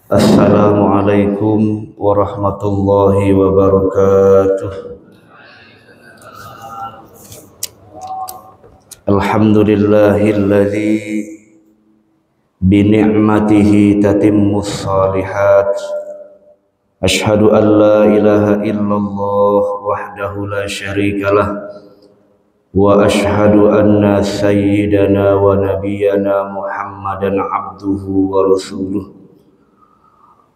Assalamualaikum warahmatullahi wabarakatuh. Alhamdulillahilladzi bi ni'matihi tatimmus shalihat. Asyhadu an la ilaha illallah wahdahu la syarikalah wa asyhadu anna sayyidana wa nabiyyana Muhammadan abduhu wa rasuluh.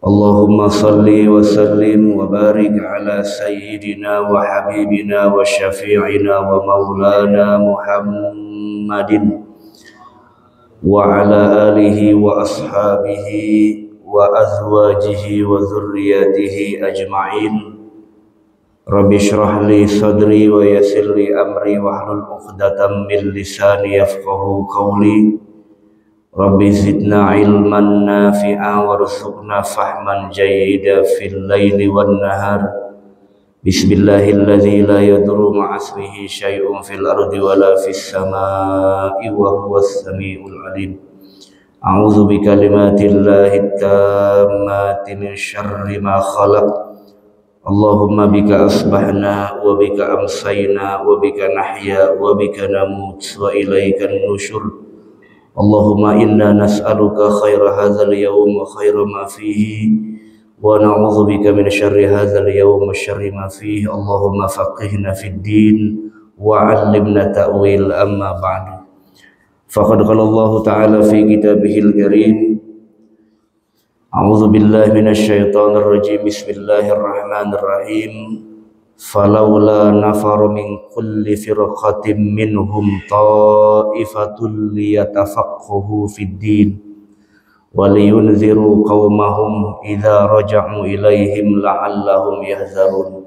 Allahumma salli wa sallim wa barik ala sayyidina wa habibina wa syafi'ina wa maulana Muhammadin wa ala alihi wa ashabihi wa azwajihi wa dhurriyyatihi ajma'in. Rabbi shrah li sadri wa yassir li amri wahlul 'uqdatam min lisani yafqahu qawli. Rabbi zidna ilman nafi'a warzuqna fahman jayyida fil laili wan nahar. Bismillahilladzi la yadurru ma'asmihi syai'un fil ardi wala fis samaa'i wa huwas samiul alim. A'udzu bikalimatillahi tammati min syarri ma khalaq. Allahumma bika asbahna wa bika amsayna wa bika nahya wa bika namut wa ilaikan nusyur. Allahumma inna nas'aluka khaira hadzal yawm wa khaira ma fihi wa na'udzu bika min syarri hadzal yawm wa syarri ma fihi. Allahumma faqihna fid din wa 'allimna ta'wil amma ba'du. Faqad qala Allah ta'ala fi kitabihil karim. A'udzu billahi minasy syaithanir rajim. Bismillahirrahmanirrahim. Falawla nafar min kulli firqatin minhum ta'ifatul liyatafaqahu fid din wa liyunziru qaumahum idza raja'u ilaihim la'allahum yahzarun.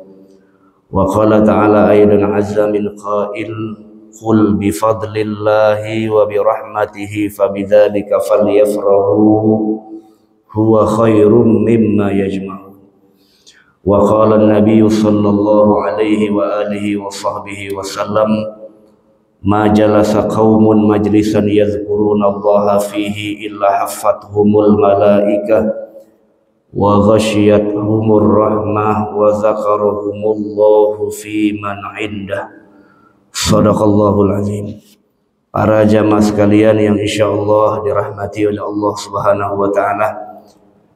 Wa qala ta'ala aidan 'azza min qail qul bi fadlillahi wa bi rahmatihi fabidzalika falyafrahu huwa khairum mimma yajma'un. Wa qala an-nabiy sallallahu alaihi wa alihi wa sahbihi wa sallam ma jalasa qaumun majlisan yadhkuruna Allaha fihi illa haffathumul malaikah wa ghashiyatuhumur rahmah wa zakarahumullahu fi man 'indah. Shadaqallahul azim. Para jamaah sekalian yang insyaallah dirahmati oleh Allah Subhanahu wa taala,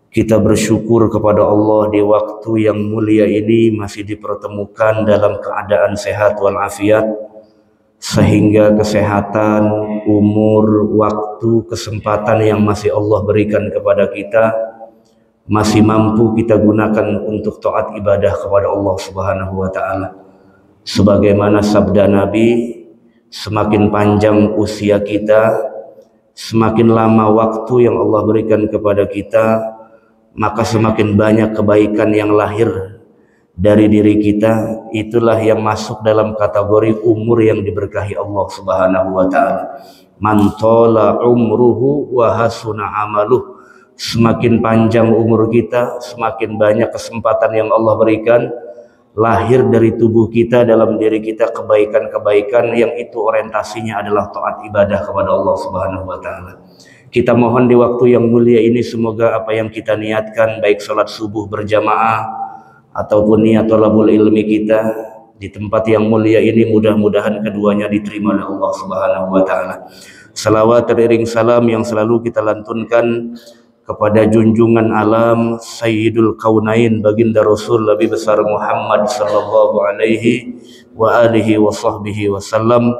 kita bersyukur kepada Allah di waktu yang mulia ini masih dipertemukan dalam keadaan sehat walafiat, sehingga kesehatan, umur, waktu, kesempatan yang masih Allah berikan kepada kita masih mampu kita gunakan untuk taat ibadah kepada Allah Subhanahu wa taala. Sebagaimana sabda Nabi, semakin panjang usia kita, semakin lama waktu yang Allah berikan kepada kita, maka semakin banyak kebaikan yang lahir dari diri kita. Itulah yang masuk dalam kategori umur yang diberkahi Allah Subhanahu wa taala. Man tala umruhu wa hasuna amaluh. Semakin panjang umur kita, semakin banyak kesempatan yang Allah berikan lahir dari tubuh kita, dalam diri kita kebaikan-kebaikan yang itu orientasinya adalah taat ibadah kepada Allah Subhanahu wa taala. Kita mohon di waktu yang mulia ini semoga apa yang kita niatkan, baik salat subuh berjamaah ataupun niat thalabul ilmi kita di tempat yang mulia ini, mudah-mudahan keduanya diterima oleh Allah Subhanahu wa taala. Salawat teriring salam yang selalu kita lantunkan kepada junjungan alam Sayyidul Kaunain, baginda Rasul Nabi besar Muhammad sallallahu alaihi wa alihi wa sahbihi wasallam.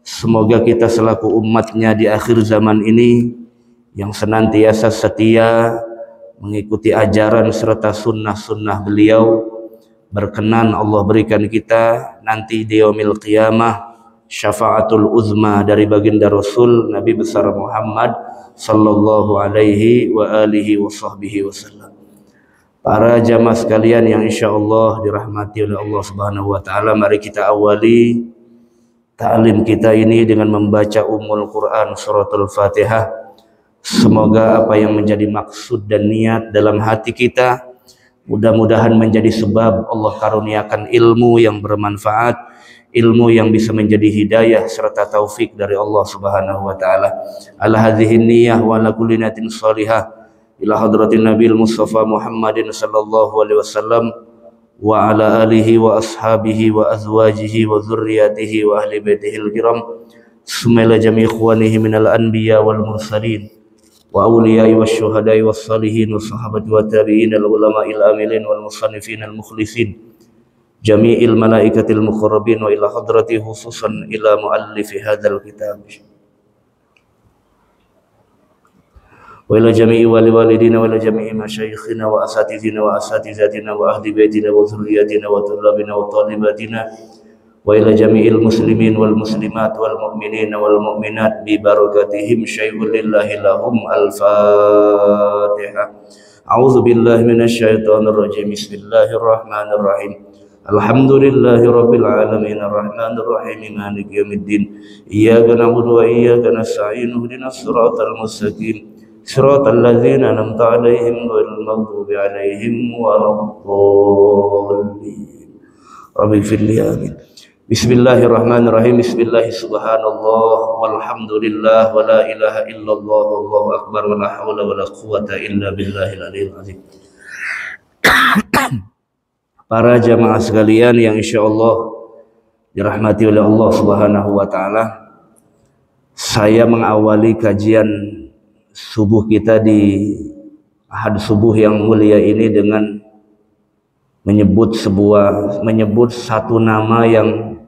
Semoga kita selaku umatnya di akhir zaman ini yang senantiasa setia mengikuti ajaran serta sunnah-sunnah beliau, berkenan Allah berikan kita nanti di yaumil qiyamah syafaatul uzma dari baginda Rasul Nabi besar Muhammad sallallahu alaihi wa alihi wa sahbihi wasallam. Para jamaah sekalian yang insyaallah dirahmati oleh Allah Subhanahu wa taala, mari kita awali ta'lim kita ini dengan membaca Ummul Quran suratul Fatihah. Semoga apa yang menjadi maksud dan niat dalam hati kita mudah-mudahan menjadi sebab Allah karuniakan ilmu yang bermanfaat, ilmu yang bisa menjadi hidayah serta taufik dari Allah Subhanahu wa taala. Ala hadhihi niyyah wa ala kulli niyatin shalihah ila hadratin Nabil Mustafa Muhammadin sallallahu alaihi wasallam wa ala alihi wa ashabihi wa azwajihi wa dzurriyyatihi wa ahli baitihil kiram, summa ila jami' ikhwanihi minal anbiya wal mursalin wa awliya'i wasyuhada'i was salihin wa sahabati wa tabi'in al ulama'il amilin wal musannifin al mukhlisin jami'il malaikatil muqarrabin wa ila hadrati khususan ila muallifi hadzal kitab wa ila jami'i walidina wa ila jami'i masyayikhina wa asatizina wa asatizatina wa ahli baitina wa dzurriyyatina wa tullabina wa talibatina wa ila jami'il muslimin wal muslimat wal mu'minina wal mu'minat bi barakatihim syai'un lillahi lahum. Al-Fatihah. A'udzu billahi minasy syaithanir rajim. Bismillahirrahmanirrahim. Alhamdulillahi rabbil alamin arrahmanir rahim maliki yaumiddin iyyaka na'budu wa iyyaka nasta'in ihdinas siratal mustaqim siratal ladzina an'amta 'alaihim ghairil maghdubi 'alaihim waladdallin. Rabbi ighfirli amin. Bismillahirrahmanirrahim. Bismillahi subhanallah walhamdulillah wa la ilaha illallah wallahu akbar wa la haula wa la quwwata illa billahil aliyil azim. Para jamaah sekalian yang insyaallah dirahmati oleh Allah Subhanahu wa taala, saya mengawali kajian subuh kita di Ahad subuh yang mulia ini dengan menyebut satu nama yang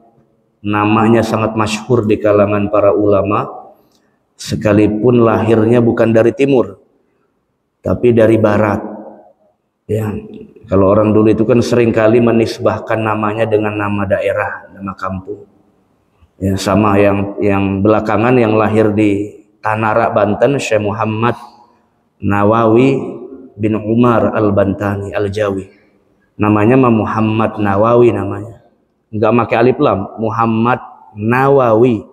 namanya sangat masyhur di kalangan para ulama, sekalipun lahirnya bukan dari timur tapi dari barat. Ya, kalau orang dulu itu kan seringkali menisbahkan namanya dengan nama daerah, nama kampung. Ya, sama yang belakangan yang lahir di Tanara, Banten, Syekh Muhammad Nawawi bin Umar Al-Bantani Al-Jawi. Namanya Muhammad Nawawi namanya. Enggak pakai alif lam, Muhammad Nawawi.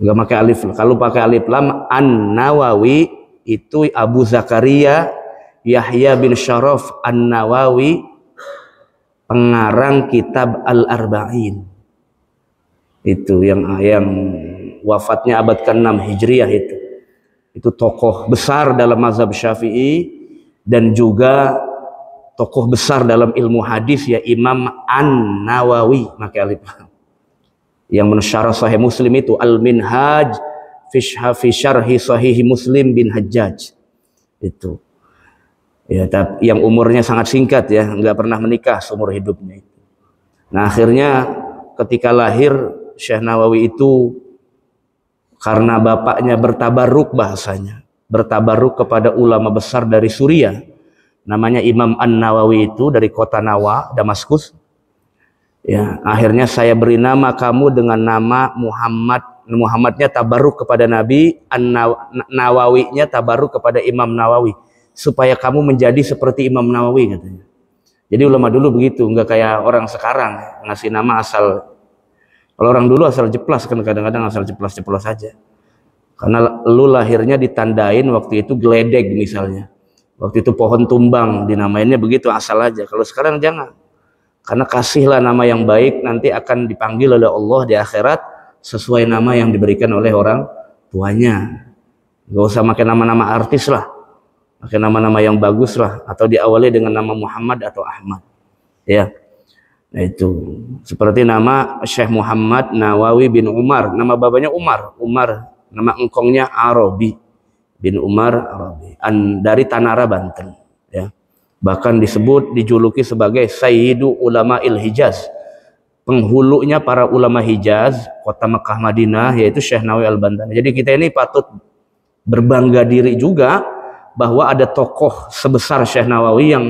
Enggak pakai alif. Kalau pakai alif lam, An-Nawawi itu Abu Zakaria Yahya bin Syaraf An-Nawawi, pengarang kitab Al-Arba'in. Itu yang wafatnya abad ke-6 Hijriah itu. Itu tokoh besar dalam mazhab Syafi'i dan juga tokoh besar dalam ilmu hadis, ya Imam An-Nawawi, pakai alif. Yang mensyarah Sahih Muslim itu Al-Minhaj fi syarhi Sahih Muslim bin Hajjaj. Itu. Ya, yang umurnya sangat singkat, ya, nggak pernah menikah seumur hidupnya. Nah, akhirnya ketika lahir Syekh Nawawi itu, karena bapaknya bertabarruk, bahasanya bertabarruk kepada ulama besar dari Suriah, namanya Imam An-Nawawi itu dari kota Nawa, Damaskus. Ya, akhirnya saya beri nama kamu dengan nama Muhammad. Muhammadnya tabarruk kepada Nabi, Nawawinya tabarruk kepada Imam Nawawi, supaya kamu menjadi seperti Imam Nawawi, katanya. Jadi ulama dulu begitu, nggak kayak orang sekarang ngasih nama asal. Kalau orang dulu asal jeplas, kan kadang-kadang asal jeplas-jeplos saja. Karena lu lahirnya ditandain waktu itu geledeg misalnya. Waktu itu pohon tumbang, dinamainnya begitu asal aja. Kalau sekarang jangan. Karena kasihlah nama yang baik, nanti akan dipanggil oleh Allah di akhirat sesuai nama yang diberikan oleh orang tuanya. Gak usah pakai nama-nama artis lah. Pakai nama-nama yang bagus lah, atau diawali dengan nama Muhammad atau Ahmad, ya. Nah, itu seperti nama Syekh Muhammad Nawawi bin Umar, nama bapaknya Umar, nama engkongnya Arabi bin Umar Arabi, dari Tanara, Banten, ya. Bahkan dijuluki sebagai Sayyidu Ulama'il Hijaz, penghulunya para ulama Hijaz, kota Mekah Madinah, yaitu Syekh Nawawi Al-Bantani. Jadi kita ini patut berbangga diri juga bahwa ada tokoh sebesar Syekh Nawawi yang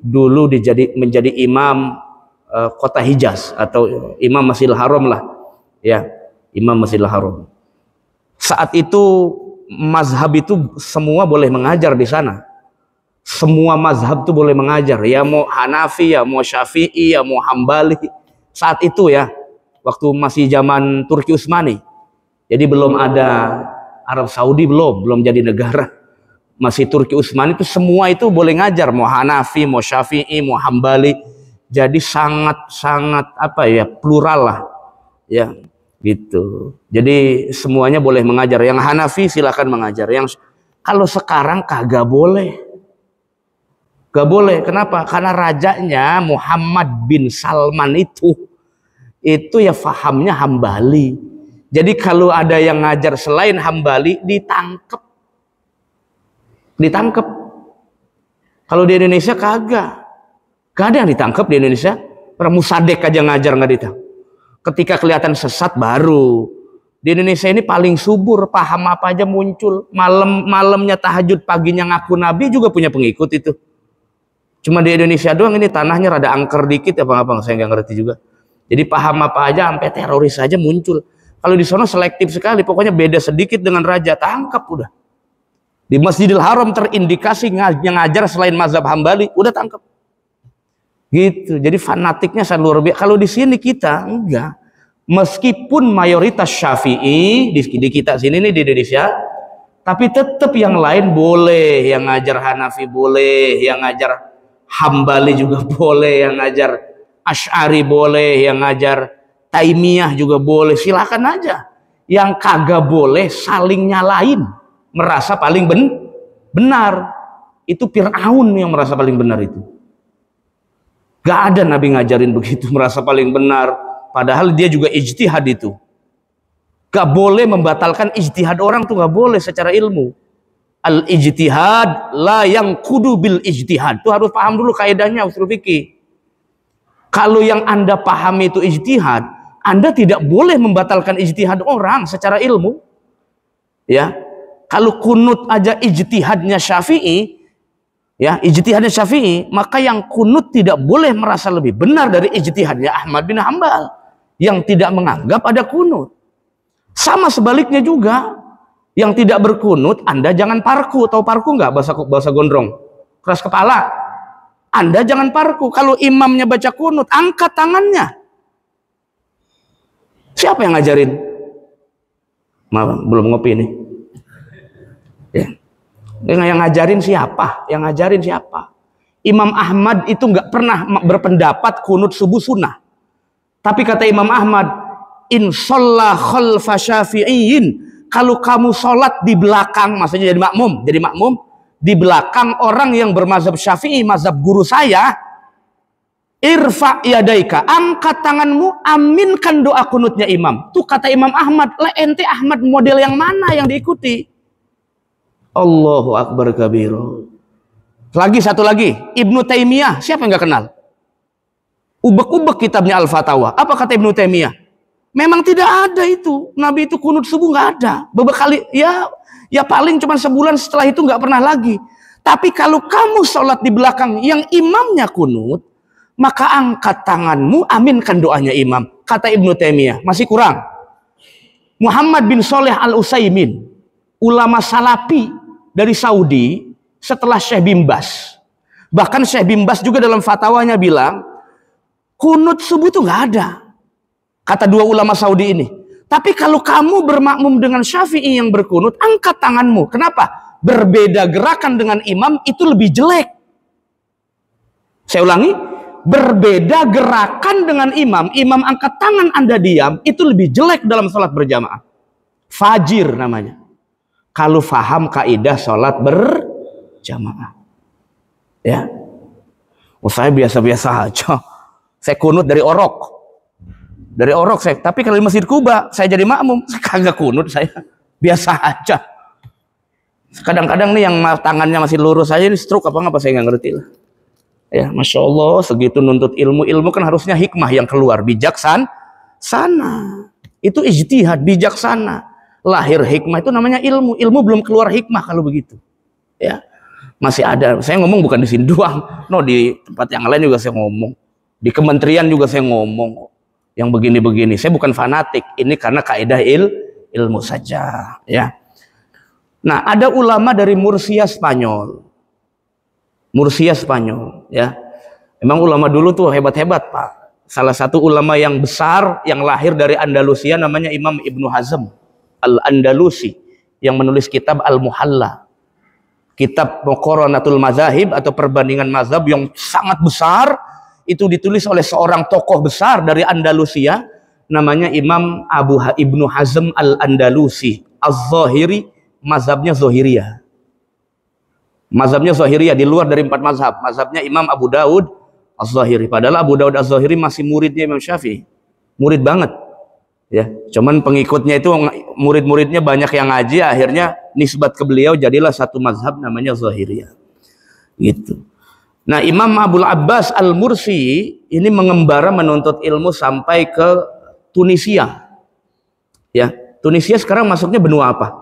dulu menjadi imam kota Hijaz, atau Imam Masjidil Haram lah, ya, Imam Masjidil Haram. Saat itu mazhab itu semua boleh mengajar di sana. Semua mazhab itu boleh mengajar, ya mau Hanafi, ya mau Syafi'i, ya mau Hambali. Saat itu, ya, waktu masih zaman Turki Utsmani. Jadi belum ada Arab Saudi, belum jadi negara. Masih Turki Utsmani, itu semua itu boleh ngajar, mau Hanafi, mau Syafi'i, mau Hambali. Jadi sangat plural lah, ya, gitu. Jadi semuanya boleh mengajar. Yang Hanafi silakan mengajar, yang Kalau sekarang kagak boleh. Gak boleh. Kenapa? Karena rajanya Muhammad bin Salman itu ya fahamnya Hambali. Jadi kalau ada yang ngajar selain Hambali, ditangkep. Kalau di Indonesia kagak. Gak ada yang ditangkep di Indonesia. Orang Musadek aja ngajar nggak ditangkep. Ketika kelihatan sesat baru. Di Indonesia ini paling subur, paham apa aja muncul. Malamnya tahajud, paginya ngaku nabi juga punya pengikut itu. Cuma di Indonesia doang ini tanahnya rada angker dikit apa saya nggak ngerti juga. Jadi paham apa aja sampai teroris aja muncul. Kalau di sana selektif sekali, pokoknya beda sedikit dengan raja, tangkap udah. Di Masjidil Haram terindikasi yang ngajar selain mazhab Hambali, udah tangkap. Gitu. Jadi fanatiknya sangat luar biasa. Kalau di sini kita enggak. Meskipun mayoritas Syafi'i di kita sini nih di Indonesia, tapi tetap yang lain boleh, yang ngajar Hanafi boleh, yang ngajar Hambali juga boleh, yang ngajar Asy'ari boleh, yang ngajar Taimiyah juga boleh, silakan aja. Yang kagak boleh saling nyalain, merasa paling benar. Itu Fir'aun yang merasa paling benar itu. Gak ada Nabi ngajarin begitu, merasa paling benar. Padahal dia juga ijtihad itu. Gak boleh membatalkan ijtihad orang tuh, gak boleh secara ilmu. Al ijtihad la yang kudu bil ijtihad. Tuh harus paham dulu kaidahnya usul fikih. Kalau yang Anda pahami itu ijtihad, Anda tidak boleh membatalkan ijtihad orang secara ilmu. Ya. Kalau kunut aja ijtihadnya Syafi'i, ya, ijtihadnya Syafi'i, maka yang kunut tidak boleh merasa lebih benar dari ijtihadnya Ahmad bin Hambal yang tidak menganggap ada kunut. Sama sebaliknya juga, yang tidak berkunut, Anda jangan parku. Tahu parku nggak bahasa gondrong? Keras kepala. Anda jangan parku. Kalau imamnya baca kunut, angkat tangannya. Siapa yang ngajarin? Maaf, belum ngopi nih. Ya. Yang ngajarin siapa? Yang ngajarin siapa? Imam Ahmad itu nggak pernah berpendapat kunut subuh sunnah. Tapi kata Imam Ahmad, in sholla khalfa syafi'iyyin, kalau kamu sholat di belakang, maksudnya jadi makmum di belakang orang yang bermazhab Syafi'i, mazhab guru saya, irfa yadaika, angkat tanganmu, aminkan doa kunutnya imam. Tuh kata Imam Ahmad. Lah ente Ahmad model yang mana yang diikuti? Allahu Akbar kabiro. Satu lagi, Ibnu Taimiyah, siapa yang nggak kenal? Ubek-ubek kitabnya Al-Fatawa. Apa kata Ibnu Taimiyah? Memang tidak ada itu. Nabi itu kunut subuh nggak ada. Beberapa kali, ya paling cuma sebulan, setelah itu nggak pernah lagi. Tapi kalau kamu sholat di belakang yang imamnya kunut, maka angkat tanganmu, aminkan doanya imam. Kata Ibnu Taimiyah, masih kurang. Muhammad bin Shalih Al-Utsaimin, ulama salafi dari Saudi, setelah Syekh bin Baz. Bahkan Syekh bin Baz juga dalam fatwanya bilang, kunut subuh itu nggak ada. Kata dua ulama Saudi ini. Tapi kalau kamu bermakmum dengan Syafi'i yang berkunut, angkat tanganmu. Kenapa? Berbeda gerakan dengan imam itu lebih jelek. Saya ulangi, berbeda gerakan dengan imam. Imam angkat tangan, Anda diam, itu lebih jelek dalam sholat berjamaah. Fajir namanya. Kalau faham kaidah sholat berjamaah. Ya. Oh, saya biasa-biasa aja. Saya kunut dari orok. Saya. Tapi kalau di Masjid Kuba, saya jadi makmum. Saya kagak kunut saya. Biasa aja. Kadang-kadang nih yang tangannya masih lurus aja, ini stroke apa saya nggak ngerti lah. Ya, Masya Allah, segitu nuntut ilmu. Ilmu kan harusnya hikmah yang keluar. Bijaksana. Itu ijtihad, bijaksana. Lahir hikmah itu namanya ilmu. Ilmu belum keluar hikmah kalau begitu. Ya. Masih ada. Saya ngomong bukan di sini doang. No, di tempat yang lain juga saya ngomong. Di kementerian juga saya ngomong. Yang begini-begini. Saya bukan fanatik. Ini karena kaidah ilmu saja. Ya. Nah, ada ulama dari Murcia Spanyol. Ya. Memang ulama dulu tuh hebat-hebat, Pak. Salah satu ulama yang besar yang lahir dari Andalusia namanya Imam Ibnu Hazm Al-Andalusi yang menulis kitab Al-Muhalla. Kitab Muqaranatul Mazahib atau perbandingan mazhab yang sangat besar, itu ditulis oleh seorang tokoh besar dari Andalusia namanya Imam Ibnu Hazm Al-Andalusi. Az-Zahiri, mazhabnya Zahiriyah. Mazhabnya Zahiriyah, di luar dari 4 mazhab. Mazhabnya Imam Abu Daud Az-Zahiri. Padahal Abu Daud Az-Zahiri masih muridnya Imam Syafi'i. Murid banget. Ya, cuman pengikutnya itu murid-muridnya banyak yang ngaji, akhirnya nisbat ke beliau jadilah satu mazhab namanya Zahiriyah. Gitu. Nah, Imam Abul Abbas Al-Mursi ini mengembara menuntut ilmu sampai ke Tunisia. Ya, Tunisia sekarang masuknya benua apa?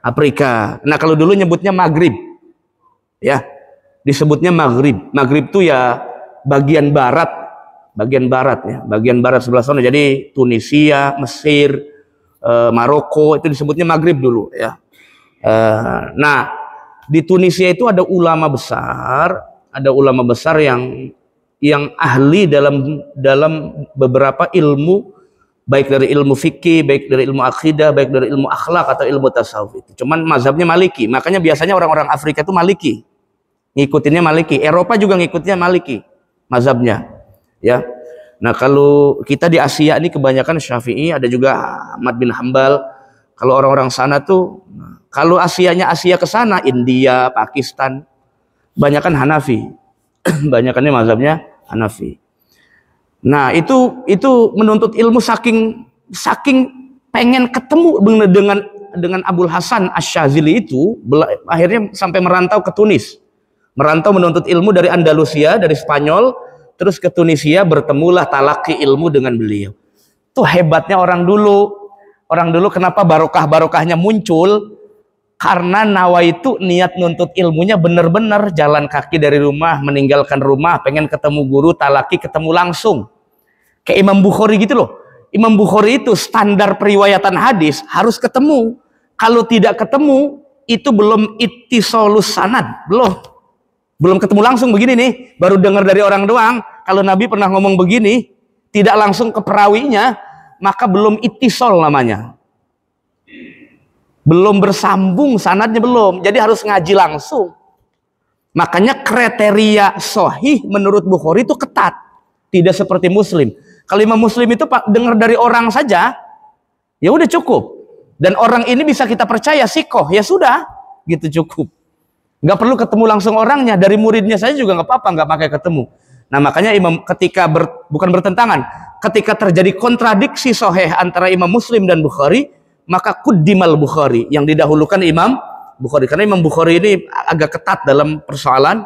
Afrika. Nah, kalau dulu nyebutnya Maghrib. Ya, disebutnya Maghrib. Maghrib itu ya bagian barat ya, bagian barat sebelah sana. Jadi Tunisia, Mesir, Maroko itu disebutnya Maghrib dulu ya. Nah, di Tunisia itu ada ulama besar yang ahli dalam beberapa ilmu, baik dari ilmu fikih, baik dari ilmu akidah, baik dari ilmu akhlak atau ilmu tasawuf. Cuman mazhabnya Maliki. Makanya biasanya orang-orang Afrika itu Maliki. Ngikutinnya Maliki. Eropa juga ngikutnya Maliki mazhabnya. Ya. Nah, kalau kita di Asia ini kebanyakan Syafi'i, ada juga Ahmad bin Hambal. Kalau orang-orang sana tuh, kalau Asianya Asia ke sana, India, Pakistan, banyakan Hanafi. Banyakannya mazhabnya Hanafi. Nah, itu menuntut ilmu saking pengen ketemu dengan Abul Hasan Asy-Syadzili itu, akhirnya sampai merantau ke Tunis. Merantau menuntut ilmu dari Andalusia, dari Spanyol, terus ke Tunisia, bertemulah talaki ilmu dengan beliau. Itu hebatnya orang dulu. Orang dulu kenapa barokahnya muncul? Karena nawaitu niat nuntut ilmunya benar-benar jalan kaki dari rumah, meninggalkan rumah, pengen ketemu guru, talaki, ketemu langsung. Kayak Imam Bukhari gitu loh. Imam Bukhari itu standar periwayatan hadis harus ketemu. Kalau tidak ketemu, itu belum ittisalus sanad, belum ketemu langsung. Begini nih, baru dengar dari orang doang. Kalau Nabi pernah ngomong begini, tidak langsung ke perawinya, maka belum ittisal namanya. Belum bersambung sanadnya, belum. Jadi harus ngaji langsung. Makanya kriteria sahih menurut Bukhari itu ketat. Tidak seperti Muslim. Kalau Imam Muslim itu dengar dari orang saja, ya udah cukup. Dan orang ini bisa kita percaya sikoh, ya sudah, gitu cukup. Nggak perlu ketemu langsung orangnya, dari muridnya saja juga nggak apa-apa, nggak pakai ketemu. Nah, makanya ketika bukan bertentangan, ketika terjadi kontradiksi sahih antara Imam Muslim dan Bukhari, maka quddimal Bukhari, yang didahulukan Imam Bukhari, karena Imam Bukhari ini agak ketat dalam persoalan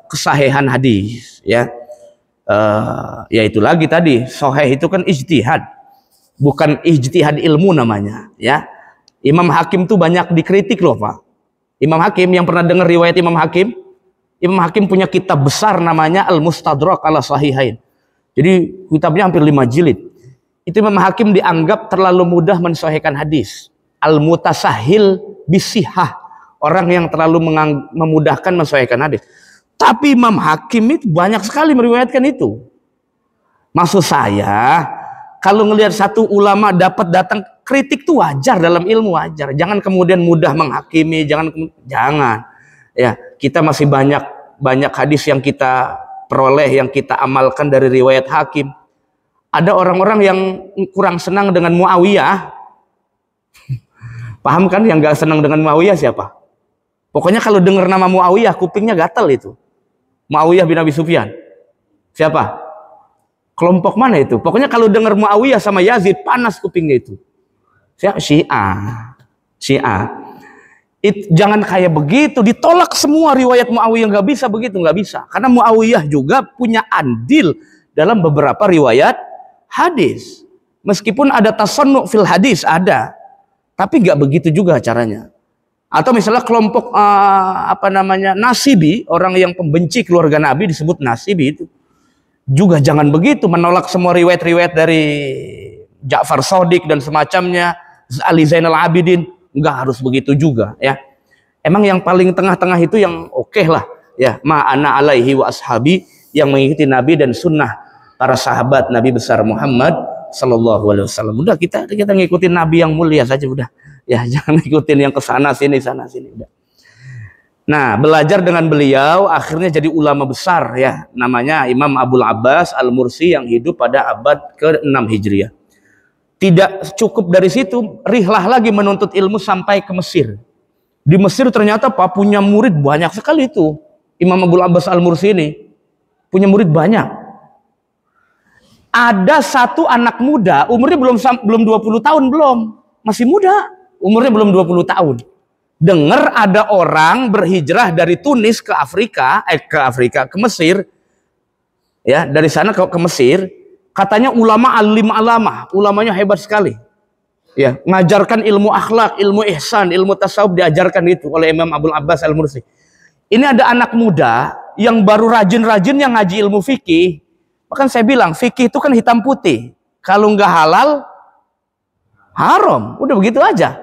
kesahihan hadis, ya. Ya itu lagi tadi, sahih itu kan ijtihad, bukan ijtihad ilmu namanya, ya. Imam Hakim tuh banyak dikritik loh, Pak. Imam Hakim, yang pernah dengar riwayat Imam Hakim punya kitab besar namanya Al-Mustadrak ala Sahihain. Jadi kitabnya hampir 5 jilid. Itu Imam Hakim dianggap terlalu mudah mensahihkan hadis. Al-mutasahil bisihah, orang yang terlalu memudahkan mensahihkan hadis. Tapi Imam Hakim itu banyak sekali meriwayatkan itu. Maksud saya, kalau ngelihat satu ulama dapat datang kritik itu wajar, dalam ilmu wajar. Jangan kemudian mudah menghakimi, jangan. Ya, kita masih banyak hadis yang kita peroleh, yang kita amalkan dari riwayat Hakim. Ada orang-orang yang kurang senang dengan Muawiyah. Paham kan yang gak senang dengan Muawiyah siapa? Pokoknya kalau dengar nama Muawiyah, kupingnya gatal itu. Muawiyah bin Abi Sufyan. Siapa? Kelompok mana itu? Pokoknya kalau dengar Muawiyah sama Yazid, panas kupingnya itu. Syiah. Jangan kayak begitu, ditolak semua riwayat Muawiyah, nggak bisa begitu, nggak bisa. Karena Muawiyah juga punya andil dalam beberapa riwayat hadis. Meskipun ada tasannu fil hadis, ada, tapi nggak begitu juga caranya. Atau misalnya kelompok Nasibi, orang yang pembenci keluarga Nabi disebut Nasibi itu. Juga jangan begitu, menolak semua riwayat-riwayat dari Ja'far Shadiq dan semacamnya, Ali Zainal Abidin, nggak harus begitu juga, ya. Emang yang paling tengah-tengah itu yang oke lah, ya. Ma'ana alaihi wa ashabi, yang mengikuti Nabi dan sunnah para sahabat Nabi besar Muhammad sallallahu alaihi wasallam. Udah kita ngikutin Nabi yang mulia saja, udah. Ya, jangan ngikutin yang kesana sini sana sini, udah. Nah, belajar dengan beliau, akhirnya jadi ulama besar, ya. Namanya Imam Abul Abbas Al-Mursi, yang hidup pada abad ke-6 Hijriah. Tidak cukup dari situ, rihlah lagi menuntut ilmu sampai ke Mesir. Di Mesir ternyata Pak punya murid banyak sekali itu. Imam Abul Abbas Al-Mursi ini punya murid banyak. Ada satu anak muda, umurnya belum 20 tahun, masih muda, umurnya belum 20 tahun. Dengar ada orang berhijrah dari Tunis ke ke Mesir. Ya, dari sana ke Mesir, katanya ulama alim alama, ulamanya hebat sekali. Ya, ngajarkan ilmu akhlak, ilmu ihsan, ilmu tasawuf diajarkan itu oleh Imam Abul Abbas Al-Mursi. Ini ada anak muda yang baru rajin-rajin yang ngaji ilmu fikih. Bahkan saya bilang, fikih itu kan hitam putih. Kalau nggak halal, haram. Udah begitu aja.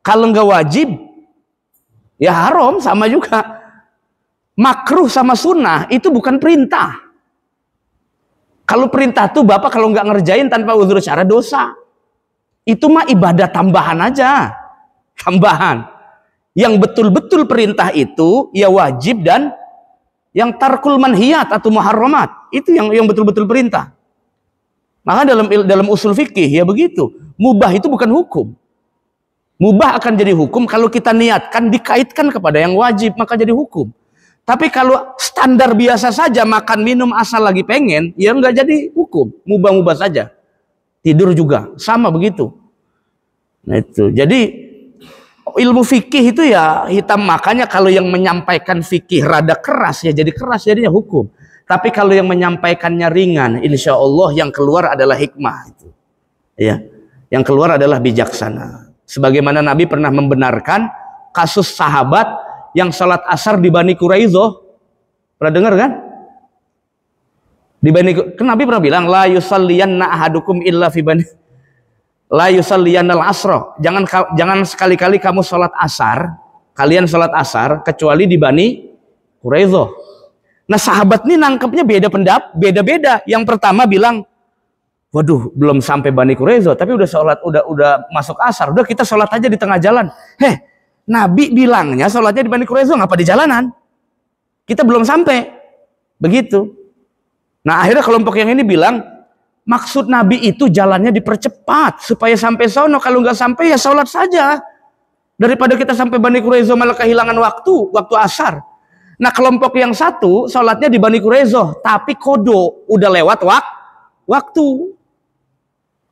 Kalau nggak wajib, ya haram, sama juga. Makruh sama sunnah itu bukan perintah. Kalau perintah tuh Bapak kalau nggak ngerjain tanpa uzur syara dosa. Itu mah ibadah tambahan aja. Tambahan. Yang betul-betul perintah itu ya wajib, dan yang tarkul manhiyat atau muharramat itu yang betul-betul perintah. Maka dalam usul fikih ya begitu. Mubah itu bukan hukum. Mubah akan jadi hukum kalau kita niatkan dikaitkan kepada yang wajib, maka jadi hukum. Tapi kalau standar biasa saja makan minum asal lagi pengen, ya nggak jadi hukum. Mubah-mubah saja. Tidur juga sama begitu. Nah itu. Jadi ilmu fikih itu ya hitam, makanya kalau yang menyampaikan fikih rada keras ya jadi keras, jadinya hukum. Tapi kalau yang menyampaikannya ringan, insya Allah yang keluar adalah hikmah itu. Ya, yang keluar adalah bijaksana. Sebagaimana Nabi pernah membenarkan kasus sahabat yang salat asar di Bani Quraizoh. Pernah dengar kan? Kan Nabi pernah bilang la yusalliyanna ahadukum illa fi bani la yusalliyannal asra. Jangan sekali-kali kamu salat asar, kalian salat asar kecuali di Bani Quraizoh. Nah, sahabat ini nangkepnya beda-beda. Yang pertama bilang, waduh, belum sampai Bani Quraizoh tapi udah salat, udah masuk asar. Udah kita salat aja di tengah jalan. Nabi bilangnya salatnya di Bani Quraizoh, ngapa di jalanan? Kita belum sampai. Begitu. Nah, akhirnya kelompok yang ini bilang, maksud Nabi itu jalannya dipercepat supaya sampai sono. Kalau nggak sampai ya sholat saja. Daripada kita sampai Bani Quraizoh malah kehilangan waktu asar. Nah, kelompok yang satu sholatnya di Bani Quraizoh, tapi kodo udah lewat waktu.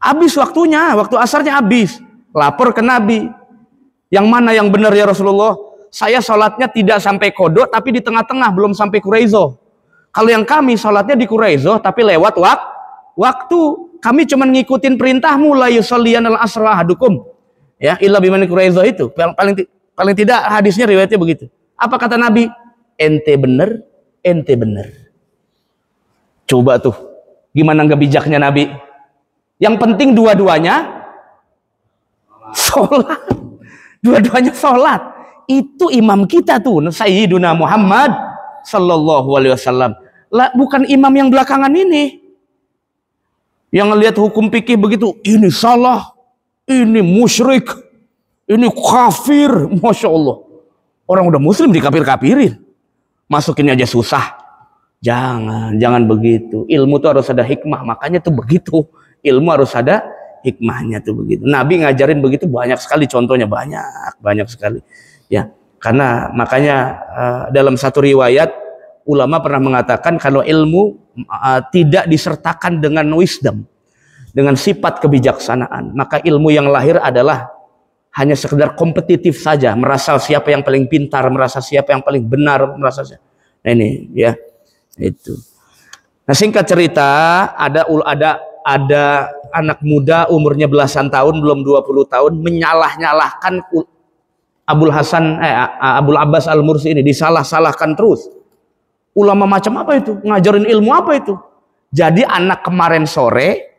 Habis waktunya, waktu asarnya habis. Lapor ke Nabi. Yang mana yang benar ya Rasulullah? Saya sholatnya tidak sampai kodo tapi di tengah-tengah, belum sampai Quraizoh. Kalau yang kami sholatnya di Quraizoh tapi lewat waktu. Kami cuma ngikutin perintahmu la yusalliyanal asra ahadukum ya illa bimani Quraizoh itu. Paling tidak hadisnya riwayatnya begitu. Apa kata Nabi? Ente bener. Coba tuh gimana nggak bijaknya Nabi. Yang penting dua-duanya sholat. Dua-duanya sholat. Itu imam kita tuh Sayyiduna Muhammad sallallahu alaihi wasallam. Bukan imam yang belakangan ini yang ngelihat hukum fikih begitu, ini salah, ini musyrik, ini kafir. Masya Allah, orang udah muslim dikafir-kafirin, masukinnya aja susah. Jangan begitu. Ilmu tuh harus ada hikmah, makanya tuh begitu. Ilmu harus ada hikmahnya tuh begitu. Nabi ngajarin begitu banyak sekali contohnya, banyak sekali ya. Karena makanya dalam satu riwayat ulama pernah mengatakan kalau ilmu tidak disertakan dengan wisdom, dengan sifat kebijaksanaan, maka ilmu yang lahir adalah hanya sekedar kompetitif saja, merasa siapa yang paling pintar, merasa siapa yang paling benar, merasa siapa. Nah ini ya itu. Nah, singkat cerita, ada anak muda umurnya belasan tahun, belum 20 tahun, menyalah-nyalahkan Abul Abbas Al-Mursi ini, disalah-salahkan terus. Ulama macam apa itu? Ngajarin ilmu apa itu? Jadi anak kemarin sore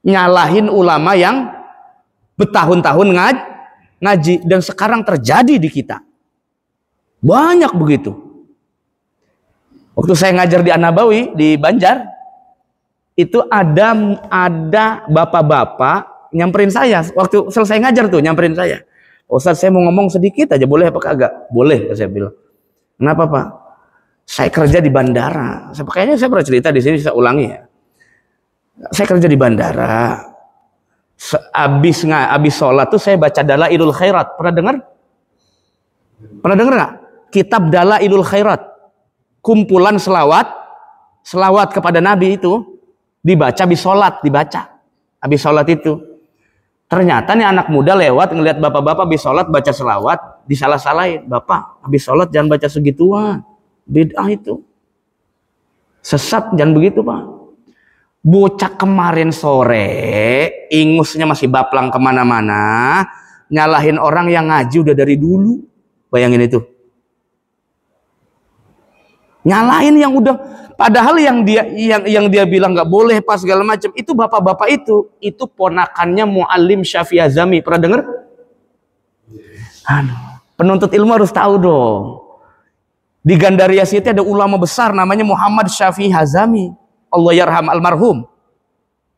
nyalahin ulama yang bertahun-tahun ngaji, dan sekarang terjadi di kita. Banyak begitu. Waktu saya ngajar di An-Nabawi di Banjar, itu ada bapak-bapak nyamperin saya waktu selesai ngajar tuh, nyamperin saya. Ustaz, saya mau ngomong sedikit aja, boleh apa kagak? Boleh, saya bilang. Kenapa, Pak? Saya kerja di bandara. Kayaknya saya pernah cerita di sini, saya ulangi ya. Saya kerja di bandara. Abis sholat tuh saya baca Dalailul Khairat. Pernah dengar? Pernah dengar nggak? Kitab Dalailul Khairat, kumpulan selawat kepada Nabi itu dibaca habis sholat, habis sholat itu. Ternyata nih anak muda lewat ngelihat bapak-bapak habis sholat baca selawat, disalah-salahin. Bapak, habis sholat jangan baca segituan, bid'ah itu, sesat, jangan begitu Pak. Bocah kemarin sore ingusnya masih baplang kemana-mana, nyalahin orang yang ngaji udah dari dulu. Bayangin itu, nyalahin yang udah, padahal yang dia bilang nggak boleh pas segala macam itu bapak-bapak itu ponakannya Muallim Syafi'i Hazami. Pernah dengar? Penuntut ilmu harus tahu dong. Di Gandaria City ada ulama besar namanya Muhammad Syafi'i Hazami, Allah yarham almarhum.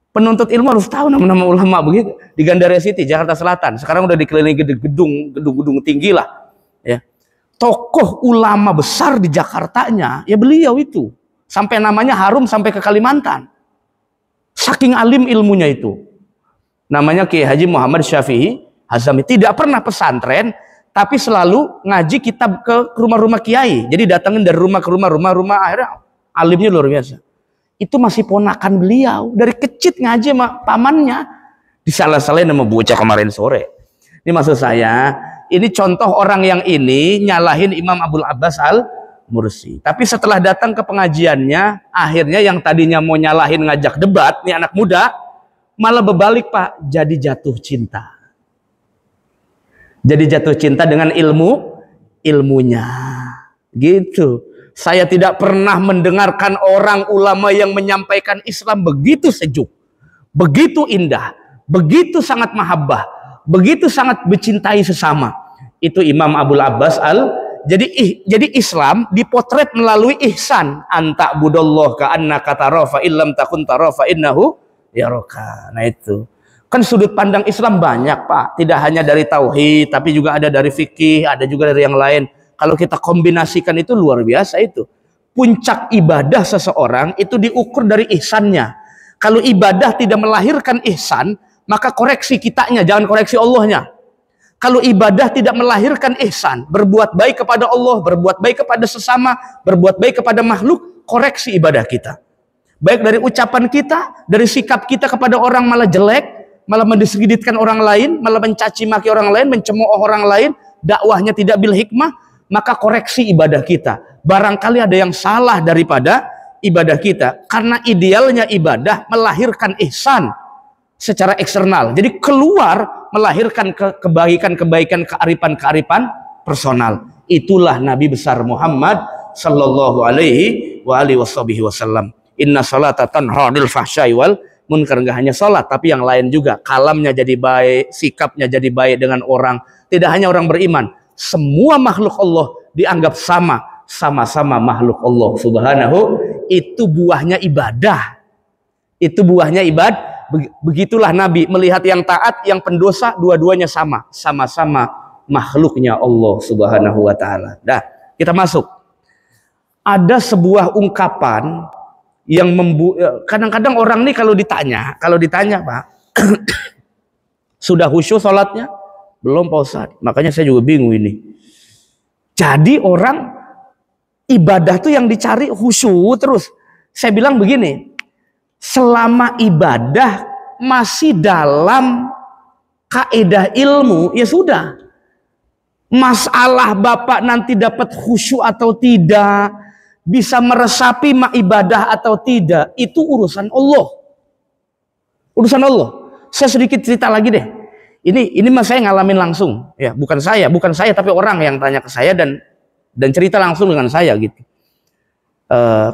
Penuntut ilmu harus tahu nama-nama ulama begitu. Di Gandaria City, Jakarta Selatan. Sekarang udah dikelilingi gedung-gedung tinggi lah. Ya. Tokoh ulama besar di Jakartanya, ya beliau itu. Sampai namanya harum sampai ke Kalimantan. Saking alim ilmunya itu. Namanya Kiai Haji Muhammad Syafi'i Hazami. Tidak pernah pesantren, tapi selalu ngaji kitab ke rumah-rumah kiai. Jadi datangin dari rumah ke rumah, akhirnya alimnya luar biasa. Itu masih ponakan beliau, dari kecil ngaji sama pamannya, disalah-salahin sama bocah kemarin sore. Ini maksud saya, ini contoh orang yang ini nyalahin Imam Abdul Abbas Al-Mursi. Tapi setelah datang ke pengajiannya, akhirnya yang tadinya mau nyalahin ngajak debat, nih anak muda, malah berbalik Pak, jadi jatuh cinta. Jadi jatuh cinta dengan ilmunya. Gitu. Saya tidak pernah mendengarkan orang ulama yang menyampaikan Islam begitu sejuk, begitu indah, begitu sangat mahabbah, begitu sangat mencintai sesama. Itu Imam Abdul Abbas jadi Islam dipotret melalui ihsan. Anta budallah ka annaka tara fa illam takun tara fa innahu yaraka. Nah itu. Kan sudut pandang Islam banyak Pak, tidak hanya dari tauhid, tapi juga ada dari fikih, ada juga dari yang lain. Kalau kita kombinasikan itu luar biasa itu. Puncak ibadah seseorang itu diukur dari ihsannya. Kalau ibadah tidak melahirkan ihsan, maka koreksi kitanya, jangan koreksi Allahnya. Kalau ibadah tidak melahirkan ihsan, berbuat baik kepada Allah, berbuat baik kepada sesama, berbuat baik kepada makhluk, koreksi ibadah kita. Baik dari ucapan kita, dari sikap kita kepada orang malah jelek, malah mendiskreditkan orang lain, malah mencaci maki orang lain, mencemooh orang lain, dakwahnya tidak bil hikmah, maka koreksi ibadah kita. Barangkali ada yang salah daripada ibadah kita, karena idealnya ibadah melahirkan ihsan secara eksternal. Jadi keluar melahirkan kebaikan-kebaikan, kearifan-kearifan personal. Itulah Nabi besar Muhammad sallallahu alaihi wasallam. Inna salata tanha 'anil fahsya'i wal munkar. Enggak hanya salat, tapi yang lain juga. Kalamnya jadi baik, sikapnya jadi baik dengan orang. Tidak hanya orang beriman, semua makhluk Allah dianggap sama-sama makhluk Allah subhanahu. Itu buahnya ibadah. Itu buahnya ibadah. Begitulah Nabi melihat yang taat, yang pendosa, dua-duanya sama-sama makhluknya Allah subhanahu wa ta'ala. Dah, kita masuk. Ada sebuah ungkapan yang kadang-kadang orang nih kalau ditanya Pak, sudah khusyuk sholatnya? Belum Pak Ustadz. Makanya saya juga bingung ini. Jadi orang ibadah tuh yang dicari khusyuk terus. Saya bilang begini, selama ibadah masih dalam kaidah ilmu, ya sudah. Masalah Bapak nanti dapat khusyuk atau tidak, bisa meresapi ibadah atau tidak, itu urusan Allah. Urusan Allah. Saya sedikit cerita lagi deh. Ini mas saya ngalamin langsung, ya bukan saya tapi orang yang tanya ke saya dan cerita langsung dengan saya gitu.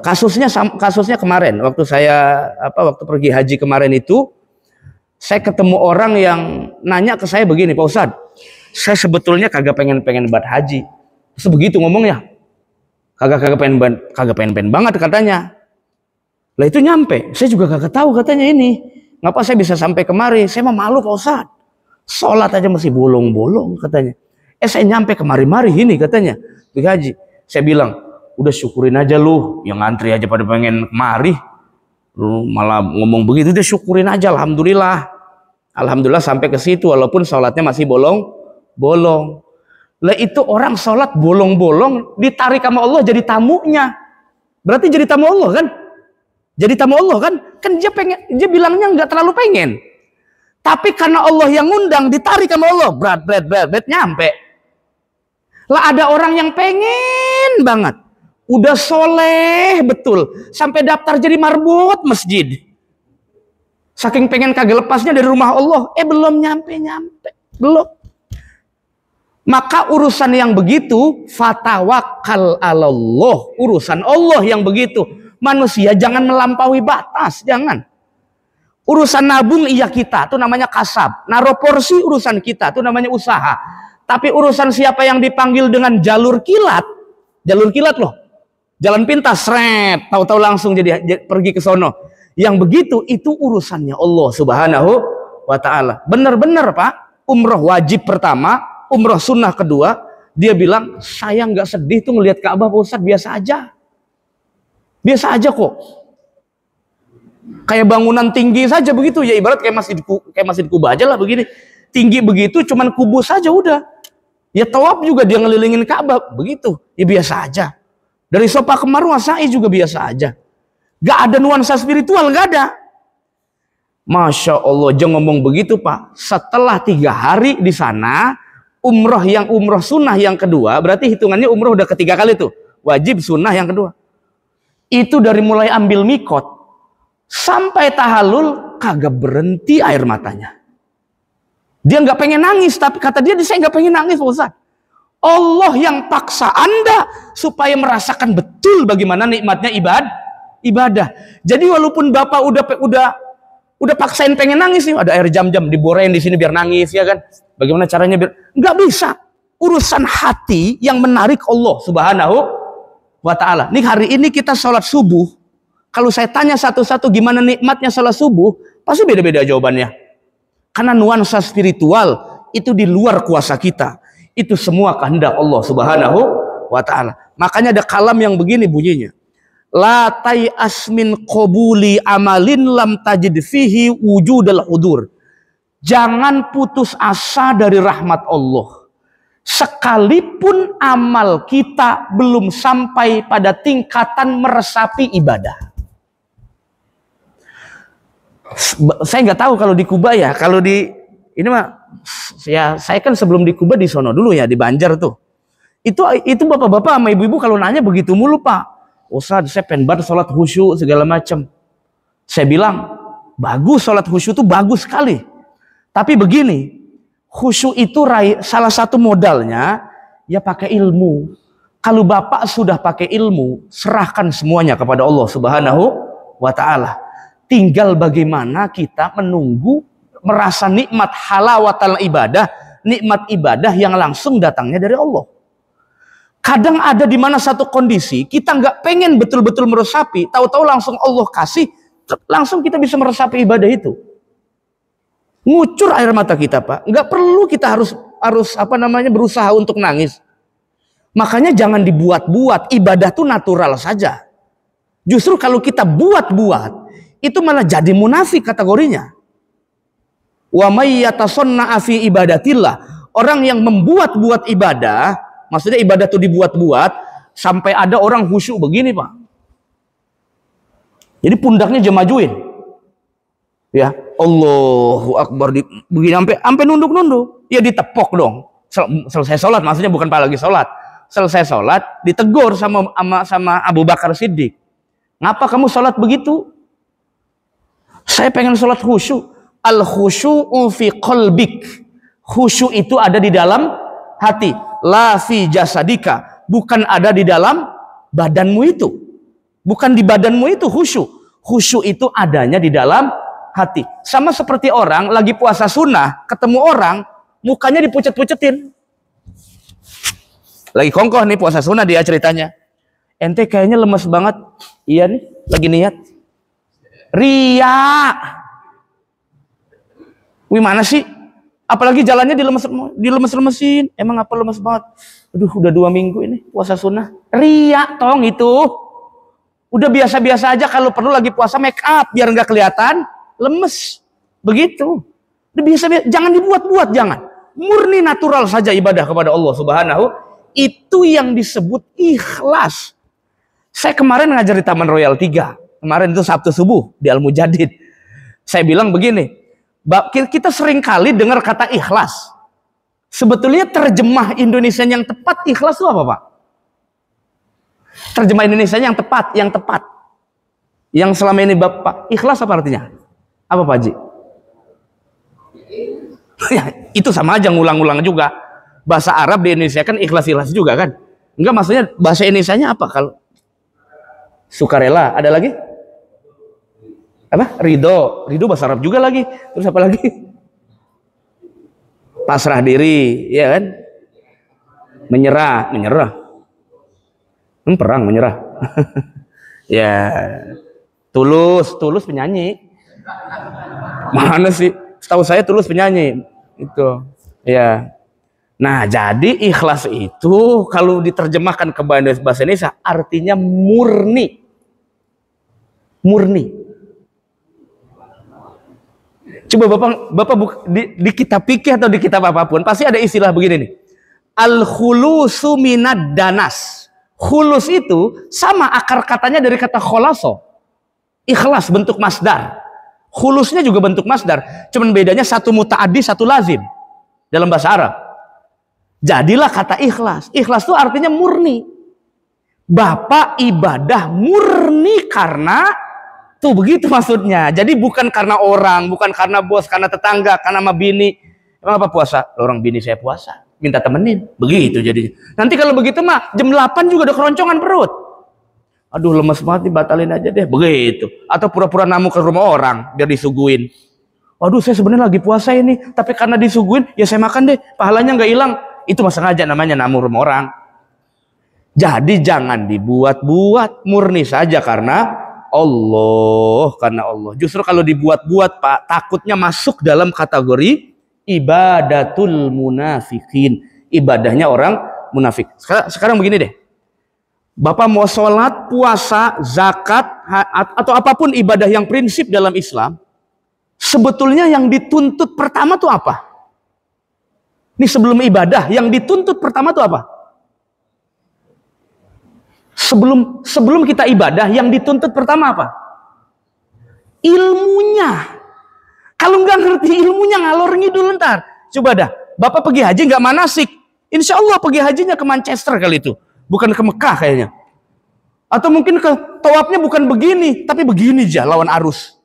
Kasusnya kemarin waktu waktu pergi haji kemarin itu, saya ketemu orang yang nanya ke saya begini, Pak Ustadz, saya sebetulnya kagak pengen banget haji. Terus begitu ngomongnya, kagak pengen banget katanya. Lah itu nyampe, saya juga kagak tahu katanya ini. Ngapa saya bisa sampai kemari? Saya mah malu Pak Ustadz. Sholat aja masih bolong-bolong katanya. Saya nyampe kemari-mari ini katanya. Pergi haji. Saya bilang, udah syukurin aja lu. Yang ngantri aja pada pengen kemari. Lu malah ngomong begitu, udah syukurin aja. Alhamdulillah. Alhamdulillah sampai ke situ walaupun sholatnya masih bolong. Lah itu orang sholat bolong-bolong ditarik sama Allah jadi tamunya. Berarti jadi tamu Allah kan? Jadi tamu Allah kan? Kan dia bilangnya nggak terlalu pengen. Tapi karena Allah yang ngundang ditarik sama Allah, berat nyampe. Lah ada orang yang pengen banget, udah soleh betul, sampai daftar jadi marbot masjid. Saking pengen kagak lepasnya dari rumah Allah, belum nyampe, belum. Maka urusan yang begitu, fatawakkal alallah, urusan Allah yang begitu. Manusia jangan melampaui batas, jangan. Urusan nabung iya kita, itu namanya kasab. Naruh porsi urusan kita, itu namanya usaha. Tapi urusan siapa yang dipanggil dengan jalur kilat loh, jalan pintas, seret, tahu-tahu langsung jadi pergi ke sono. Yang begitu itu urusannya Allah Subhanahu wa Ta'ala. Benar-benar Pak, umroh wajib pertama, umroh sunnah kedua, dia bilang saya nggak sedih tuh ngelihat Ka'bah Pak Ustadz, biasa aja kok. Kayak bangunan tinggi saja begitu ya, ibarat kayak masjid Kuba aja lah begini, tinggi begitu, cuman kubus saja udah. Ya tawaf juga dia ngelilingin Ka'bah begitu, ya biasa aja. Dari Safa ke Marwah sa'i juga biasa aja. Gak ada nuansa spiritual, gak ada. Masya Allah, jangan ngomong begitu Pak. Setelah 3 hari di sana, umroh sunnah yang kedua, berarti hitungannya umroh udah ketiga kali tuh. Wajib sunnah yang kedua. Itu dari mulai ambil mikot sampai tahallul kagak berhenti air matanya. Dia nggak pengen nangis, tapi kata dia saya nggak pengen nangis Pak Ustaz. Allah yang paksa Anda supaya merasakan betul bagaimana nikmatnya ibadah. Jadi walaupun Bapak udah paksain pengen nangis nih, ada air jam-jam diborehin di sini biar nangis ya kan. Bagaimana caranya biar nggak bisa. Urusan hati yang menarik Allah Subhanahu wa Ta'ala. Nih hari ini kita sholat subuh. Kalau saya tanya satu-satu gimana nikmatnya sholat subuh, pasti beda-beda jawabannya. Karena nuansa spiritual itu di luar kuasa kita. Itu semua kehendak Allah Subhanahu wa Ta'ala. Makanya ada kalam yang begini bunyinya. La tay'as min qabuli amalin lam tajid fihi wujudal hudur. Jangan putus asa dari rahmat Allah. Sekalipun amal kita belum sampai pada tingkatan meresapi ibadah. Saya nggak tahu kalau di Kuba ya, kalau di ini mah ya saya kan sebelum di Kuba di sono dulu ya, di Banjar tuh. Itu bapak-bapak sama ibu-ibu kalau nanya begitu mulu Pak. Ustaz, saya pengen banget sholat khusyuk segala macam. Saya bilang bagus, sholat khusyuk itu bagus sekali. Tapi begini, khusyuk itu salah satu modalnya ya pakai ilmu. Kalau Bapak sudah pakai ilmu, serahkan semuanya kepada Allah Subhanahu wa Ta'ala. Tinggal bagaimana kita menunggu merasa nikmat halawatal ibadah, nikmat ibadah yang langsung datangnya dari Allah. Kadang ada di mana satu kondisi kita nggak pengen betul-betul meresapi, tahu-tahu langsung Allah kasih, langsung kita bisa meresapi ibadah itu. Ngucur air mata kita Pak, nggak perlu kita harus berusaha untuk nangis. Makanya jangan dibuat-buat, ibadah tuh natural saja. Justru kalau kita buat-buat, itu malah jadi munafik kategorinya. Wa may yatasanna'a fi ibadatillah. Orang yang membuat-buat ibadah, maksudnya ibadah itu dibuat-buat sampai ada orang khusyuk begini Pak. Jadi pundaknya jemajuin. Ya, Allahu Akbar begini sampai nunduk-nunduk. Ya ditepok dong. Selesai sholat, maksudnya bukan Pak lagi sholat. Selesai sholat ditegur sama Abu Bakar Siddiq. Ngapa kamu sholat begitu? Saya pengen sholat khusyuk. Al khusyu'u fi qalbik. Khusyuk itu ada di dalam hati. La fi jasadika. Bukan ada di dalam badanmu itu. Bukan di badanmu itu khusyuk. Khusyuk itu adanya di dalam hati. Sama seperti orang lagi puasa sunnah, ketemu orang, mukanya dipucet-pucetin. Lagi kongkoh nih puasa sunnah dia ceritanya. Ente kayaknya lemes banget. Iya nih, lagi niat. Ria. Gimana sih? Apalagi jalannya dilemes-lemesin. Emang apa lemes banget? Aduh, udah 2 minggu ini puasa sunnah. Ria tong itu. Udah biasa-biasa aja, kalau perlu lagi puasa make up biar nggak kelihatan lemes. Begitu. Udah biasa-biasa, jangan dibuat-buat, jangan. murni natural saja ibadah kepada Allah Subhanahu, itu yang disebut ikhlas. Saya kemarin ngajar di Taman Royal 3. Kemarin itu Sabtu subuh di Al-Mujadid. Saya bilang begini, kita sering kali dengar kata ikhlas. Sebetulnya terjemah Indonesia yang tepat ikhlas itu apa, Pak? Terjemah Indonesia yang tepat, yang selama ini Bapak, ikhlas apa artinya? Apa Pak Haji? Ya, itu sama aja ngulang-ngulang juga. Bahasa Arab di Indonesia kan ikhlas-ikhlas juga kan? Enggak, maksudnya bahasa Indonesianya apa kalau sukarela? Ada lagi? Apa? Ridho bahasa Arab juga lagi. Terus apa lagi? Pasrah diri, ya kan? Menyerah. Perang menyerah. Ya, tulus penyanyi. Mana sih? Setahu saya Tulus penyanyi. Itu. Ya. Nah, jadi ikhlas itu kalau diterjemahkan ke bahasa Indonesia artinya murni. Coba Bapak di kitab fikih atau di kitab apapun pasti ada istilah begini nih. Al-khulusu minad danas. Khulus itu sama akar katanya dari kata kholaso. Ikhlas bentuk masdar. Khulusnya juga bentuk masdar. Cuman bedanya satu muta'addi, satu lazim dalam bahasa Arab. Jadilah kata ikhlas. Ikhlas itu artinya murni. Bapak ibadah murni karena tuh begitu maksudnya. Jadi bukan karena orang, bukan karena bos, karena tetangga, karena sama bini. Emang apa puasa? Orang bini saya puasa, minta temenin. Begitu jadi. Nanti kalau begitu mah jam 8 juga udah keroncongan perut. Aduh lemes banget nih, batalin aja deh. Begitu. Atau pura-pura namu ke rumah orang biar disuguin. Waduh saya sebenarnya lagi puasa ini, tapi karena disuguin ya saya makan deh, pahalanya nggak hilang. Itu mah sengaja namanya namu rumah orang. Jadi jangan dibuat-buat, murni saja karena Allah. Justru kalau dibuat-buat Pak, takutnya masuk dalam kategori ibadatul munafikin. Ibadahnya orang munafik. Sekarang begini deh. Bapak mau sholat, puasa, zakat, atau apapun ibadah yang prinsip dalam Islam, sebetulnya yang dituntut pertama tuh apa? Ini sebelum ibadah, yang dituntut pertama tuh apa? Sebelum kita ibadah, yang dituntut pertama apa? Ilmunya. Kalau nggak ngerti ilmunya, ngalor ngidul ntar. Coba dah, Bapak pergi haji nggak manasik. Insya Allah pergi hajinya ke Manchester kali itu. Bukan ke Mekah kayaknya. Atau mungkin ke tawafnya bukan begini, tapi begini aja lawan arus.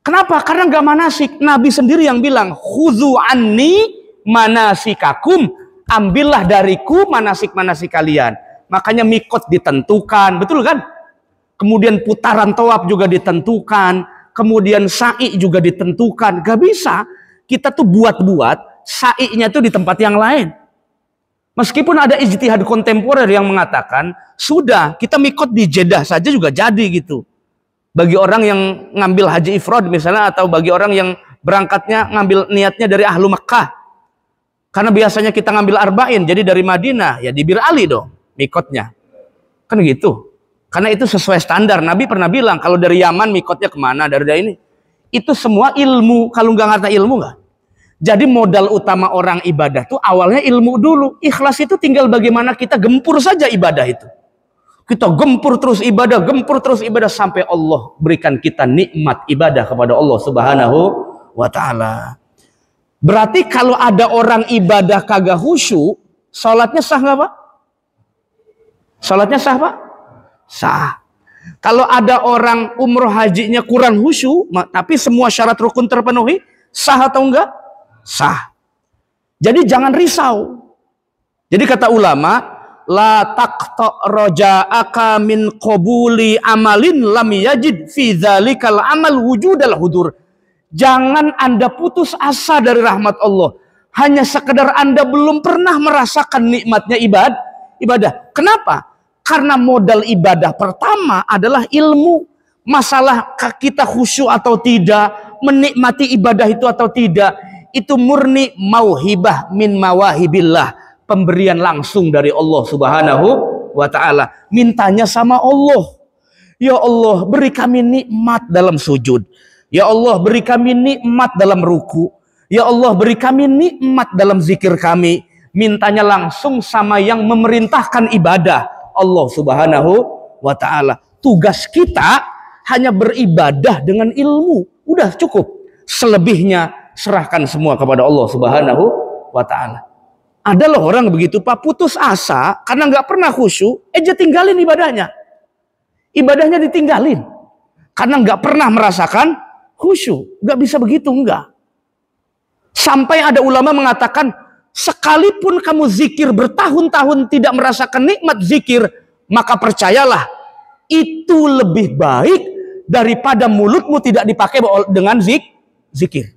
Kenapa? Karena nggak manasik. Nabi sendiri yang bilang, khudzu anni manasikakum, ambillah dariku manasik-manasik kalian. Makanya mikot ditentukan, betul kan? Kemudian putaran tawaf juga ditentukan, kemudian sa'i juga ditentukan. Gak bisa kita tuh buat-buat sa'inya tuh di tempat yang lain. Meskipun ada ijtihad kontemporer yang mengatakan sudah kita mikot di Jeddah saja juga jadi gitu. Bagi orang yang ngambil haji ifrad misalnya, atau bagi orang yang berangkatnya ngambil niatnya dari ahlu Makkah. Karena biasanya kita ngambil arba'in, jadi dari Madinah ya di Bir Ali dong mikotnya. Kan gitu. Karena itu sesuai standar. Nabi pernah bilang kalau dari Yaman mikotnya kemana, dari ini. Itu semua ilmu. Kalau nggak ngerti ilmu nggak. Jadi modal utama orang ibadah tuh awalnya ilmu dulu. Ikhlas itu tinggal bagaimana kita gempur saja ibadah itu. Kita gempur terus ibadah sampai Allah berikan kita nikmat ibadah kepada Allah Subhanahu wa ta'ala. Berarti kalau ada orang ibadah kagak khusyuk, sholatnya sah nggak Pak? Sholatnya sah Pak? Sah. Kalau ada orang umroh hajinya kurang khusyuk, tapi semua syarat rukun terpenuhi, sah atau enggak? Sah. Jadi jangan risau. Jadi kata ulama, la taqta raja'aka min qabuli amalin lam yajid fi dzalikal amal wujudal hudur. Jangan Anda putus asa dari rahmat Allah. Hanya sekedar Anda belum pernah merasakan nikmatnya ibadah. Kenapa? Karena modal ibadah pertama adalah ilmu. Masalah kita khusyuk atau tidak, menikmati ibadah itu atau tidak, itu murni mauhibah min mawahibillah. Pemberian langsung dari Allah Subhanahu wa ta'ala. Mintanya sama Allah. Ya Allah, beri kami nikmat dalam sujud. Ya Allah, beri kami nikmat dalam ruku. Ya Allah, beri kami nikmat dalam zikir kami. Mintanya langsung sama yang memerintahkan ibadah, Allah Subhanahu wa ta'ala. Tugas kita hanya beribadah dengan ilmu. Udah cukup. Selebihnya serahkan semua kepada Allah Subhanahu wa ta'ala. Ada loh orang begitu Pak, putus asa karena nggak pernah khusyuk, aja tinggalin ibadahnya. Ibadahnya ditinggalin. Karena nggak pernah merasakan khusyuk. Nggak bisa begitu, enggak. Sampai ada ulama mengatakan, sekalipun kamu zikir bertahun-tahun tidak merasakan nikmat zikir, maka percayalah, itu lebih baik daripada mulutmu tidak dipakai dengan zikir.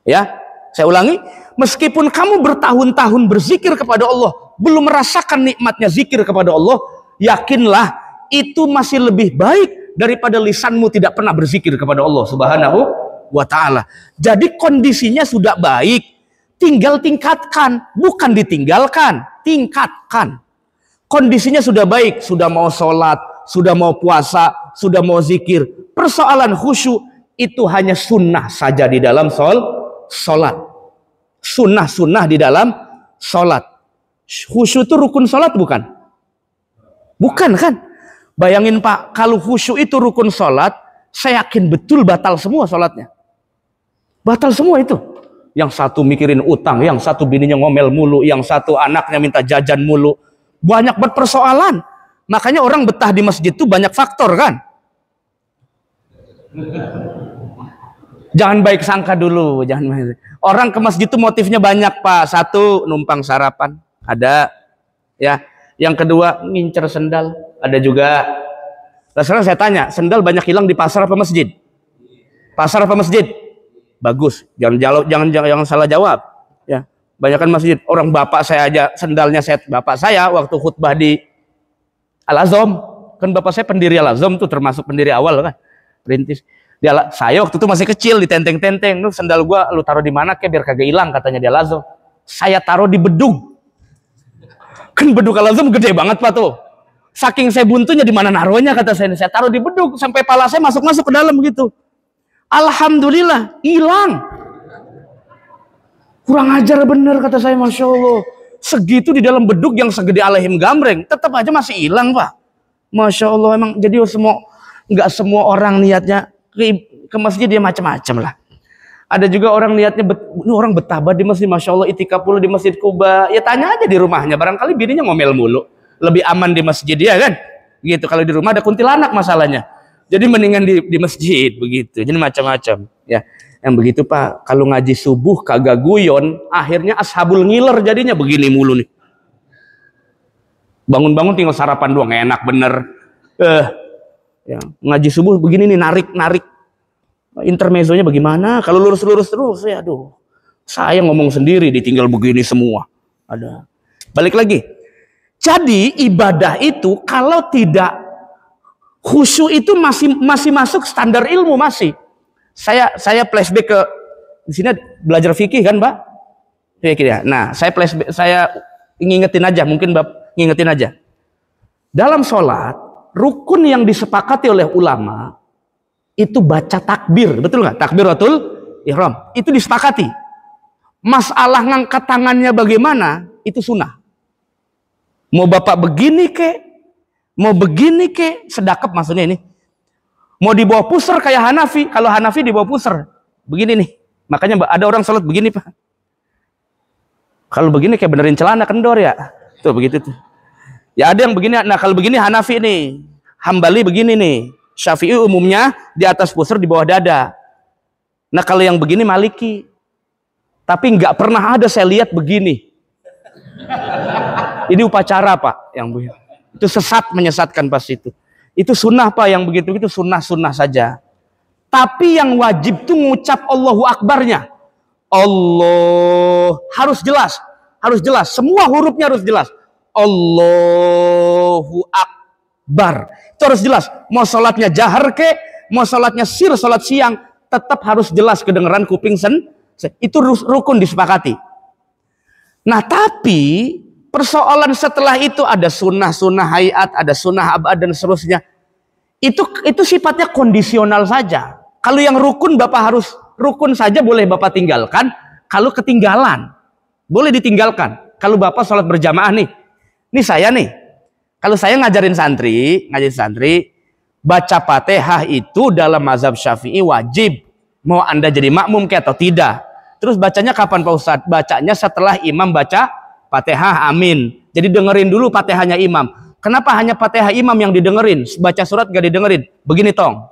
Ya, saya ulangi, meskipun kamu bertahun-tahun berzikir kepada Allah, belum merasakan nikmatnya zikir kepada Allah, yakinlah itu masih lebih baik daripada lisanmu tidak pernah berzikir kepada Allah Subhanahu wa ta'ala. Jadi kondisinya sudah baik, tinggal tingkatkan, bukan ditinggalkan, tingkatkan. Kondisinya sudah baik, sudah mau sholat, sudah mau puasa, sudah mau zikir. Persoalan khusyuk itu hanya sunnah saja di dalam sholat. Sunnah-sunnah di dalam sholat. Khusyuk itu rukun sholat bukan? Bukan kan? Bayangin Pak, kalau khusyuk itu rukun sholat, saya yakin betul batal semua sholatnya. Batal semua itu. Yang satu mikirin utang, yang satu bininya ngomel mulu, yang satu anaknya minta jajan mulu. Banyak berpersoalan. Makanya orang betah di masjid itu banyak faktor kan. Jangan baik sangka dulu. Orang ke masjid itu motifnya banyak Pak. Satu, numpang sarapan. Ada. Ya. Yang kedua, ngincer sendal. Ada juga. Nah, sekarang saya tanya, sendal banyak hilang di pasar apa masjid? Pasar apa masjid? Bagus, jangan salah jawab. Ya, banyakkan masjid. Orang bapak saya aja sendalnya bapak saya waktu khutbah di Al-Azham, kan bapak saya pendiri Al-Azham tuh, termasuk pendiri awal kan, perintis. Saya waktu itu masih kecil, ditenteng-tenteng, lu sendal gua lu taruh di mana biar kagak hilang katanya di Al-Azham. Saya taruh di bedug. Kan bedug Al-Azham gede banget Pak tuh. Saking saya buntunya di mana naruhnya kata saya taruh di bedug sampai pala saya masuk ke dalam begitu. Alhamdulillah hilang. Kurang ajar bener kata saya, Masya Allah. Segitu di dalam bedug yang segede alehim gambreng, tetap aja masih hilang Pak. Masya Allah, emang jadi nggak semua orang niatnya ke masjid dia macam-macam lah. Ada juga orang niatnya orang betah di masjid, Masya Allah, itikaf pula di Masjid Kuba. Ya tanya aja di rumahnya, barangkali bininya ngomel mulu. Lebih aman di masjid dia kan. Gitu, kalau di rumah ada kuntilanak masalahnya. Jadi mendingan di masjid begitu. Jadi macam-macam ya. Yang begitu Pak, kalau ngaji subuh kagak guyon, akhirnya ashabul ngiler jadinya begini mulu nih. Bangun-bangun tinggal sarapan doang, enak bener. Ya, ngaji subuh begini nih, narik. Intermezzonya bagaimana? Kalau lurus-lurus terus, ya aduh. Saya ngomong sendiri ditinggal begini semua. Ada. Balik lagi. Jadi ibadah itu kalau tidak khusyuk itu masih masuk standar ilmu masih. Saya flashback ke di sini belajar fikih kan, Pak? Fikih ya. Nah, saya ngingetin aja, mungkin Bapak ngingetin aja. Dalam sholat, rukun yang disepakati oleh ulama itu baca takbir, betul nggak? Takbiratul ihram itu disepakati. Masalah ngangkat tangannya bagaimana? Itu sunnah. Mau Bapak begini kek, mau begini kek, sedekap maksudnya ini. Mau dibawa pusar kayak Hanafi, kalau Hanafi dibawa pusar, begini nih. Makanya ada orang sholat begini Pak. Kalau begini kayak benerin celana kendor ya, tuh begitu tuh. Ya ada yang begini. Nah kalau begini Hanafi nih, Hambali begini nih, Syafi'i umumnya di atas pusar di bawah dada. Nah kalau yang begini Maliki. Tapi nggak pernah ada saya lihat begini. Ini upacara Pak, yang begini. Itu sesat, menyesatkan pas itu. Itu sunnah Pak, yang begitu itu sunnah saja. Tapi yang wajib tuh ngucap Allahu Akbarnya. Allah harus jelas, semua hurufnya harus jelas. Allahu Akbar. Itu harus jelas. Mau sholatnya jahar ke, mau sholatnya sholat siang, tetap harus jelas kedengeran kuping itu rukun disepakati. Nah tapi persoalan setelah itu ada sunnah hayat, ada sunnah abad dan seterusnya. Itu sifatnya kondisional saja. Kalau yang rukun Bapak harus Rukun saja boleh Bapak tinggalkan. Kalau ketinggalan, boleh ditinggalkan. Kalau Bapak sholat berjamaah nih, saya nih, kalau saya ngajarin santri, baca Fatihah itu dalam mazhab Syafi'i wajib. Mau Anda jadi makmum kayak atau tidak. Terus bacanya kapan Pak Ustadz? Bacanya setelah imam baca Fatihah, amin. Jadi dengerin dulu Fatihahnya imam. Kenapa hanya Fatihah imam yang didengerin? Baca surat gak didengerin? Begini tong.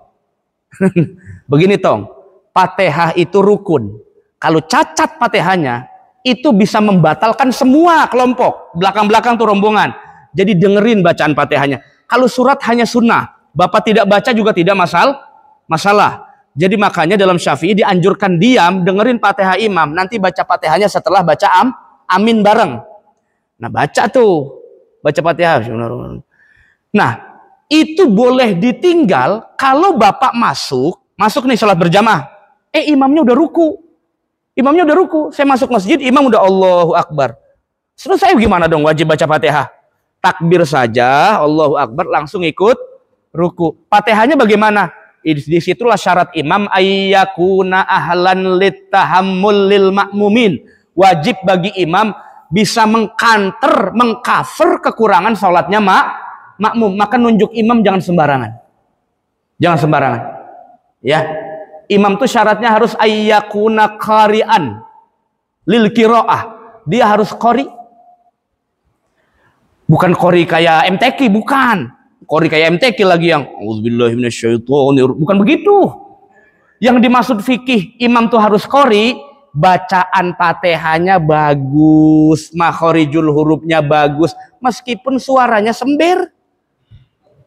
Begini tong. Fatihah itu rukun. Kalau cacat Fatihahnya, itu bisa membatalkan semua kelompok. Belakang-belakang tuh rombongan. Jadi dengerin bacaan Fatihahnya. Kalau surat hanya sunnah. Bapak tidak baca juga tidak masalah. Jadi makanya dalam Syafi'i dianjurkan diam, dengerin Fatihah imam. Nanti baca Fatihahnya setelah baca amin bareng. Nah baca tuh. Baca Fatihah. Nah, itu boleh ditinggal kalau Bapak masuk nih sholat berjamaah. Imamnya udah ruku. Saya masuk masjid, imam udah Allahu Akbar. Terus saya gimana dong? Wajib baca Fatihah. Takbir saja, Allahu Akbar, langsung ikut ruku. Fatihahnya bagaimana? Disitulah syarat imam ayyakuna ahlan litahammul lil makmumin. Wajib bagi imam bisa mengcover kekurangan sholatnya makmum. Maka nunjuk imam jangan sembarangan. Ya, imam tuh syaratnya harus ayyakuna qari'an lil qiraah. Dia harus qari. Bukan qari kayak MTQ, bukan. Qari kayak MTQ lagi yang auzubillahi minasyaitonir. Bukan begitu. Yang dimaksud fikih imam tuh harus qari. Bacaan Fatihahnya bagus, makhorijul hurufnya bagus, meskipun suaranya sember,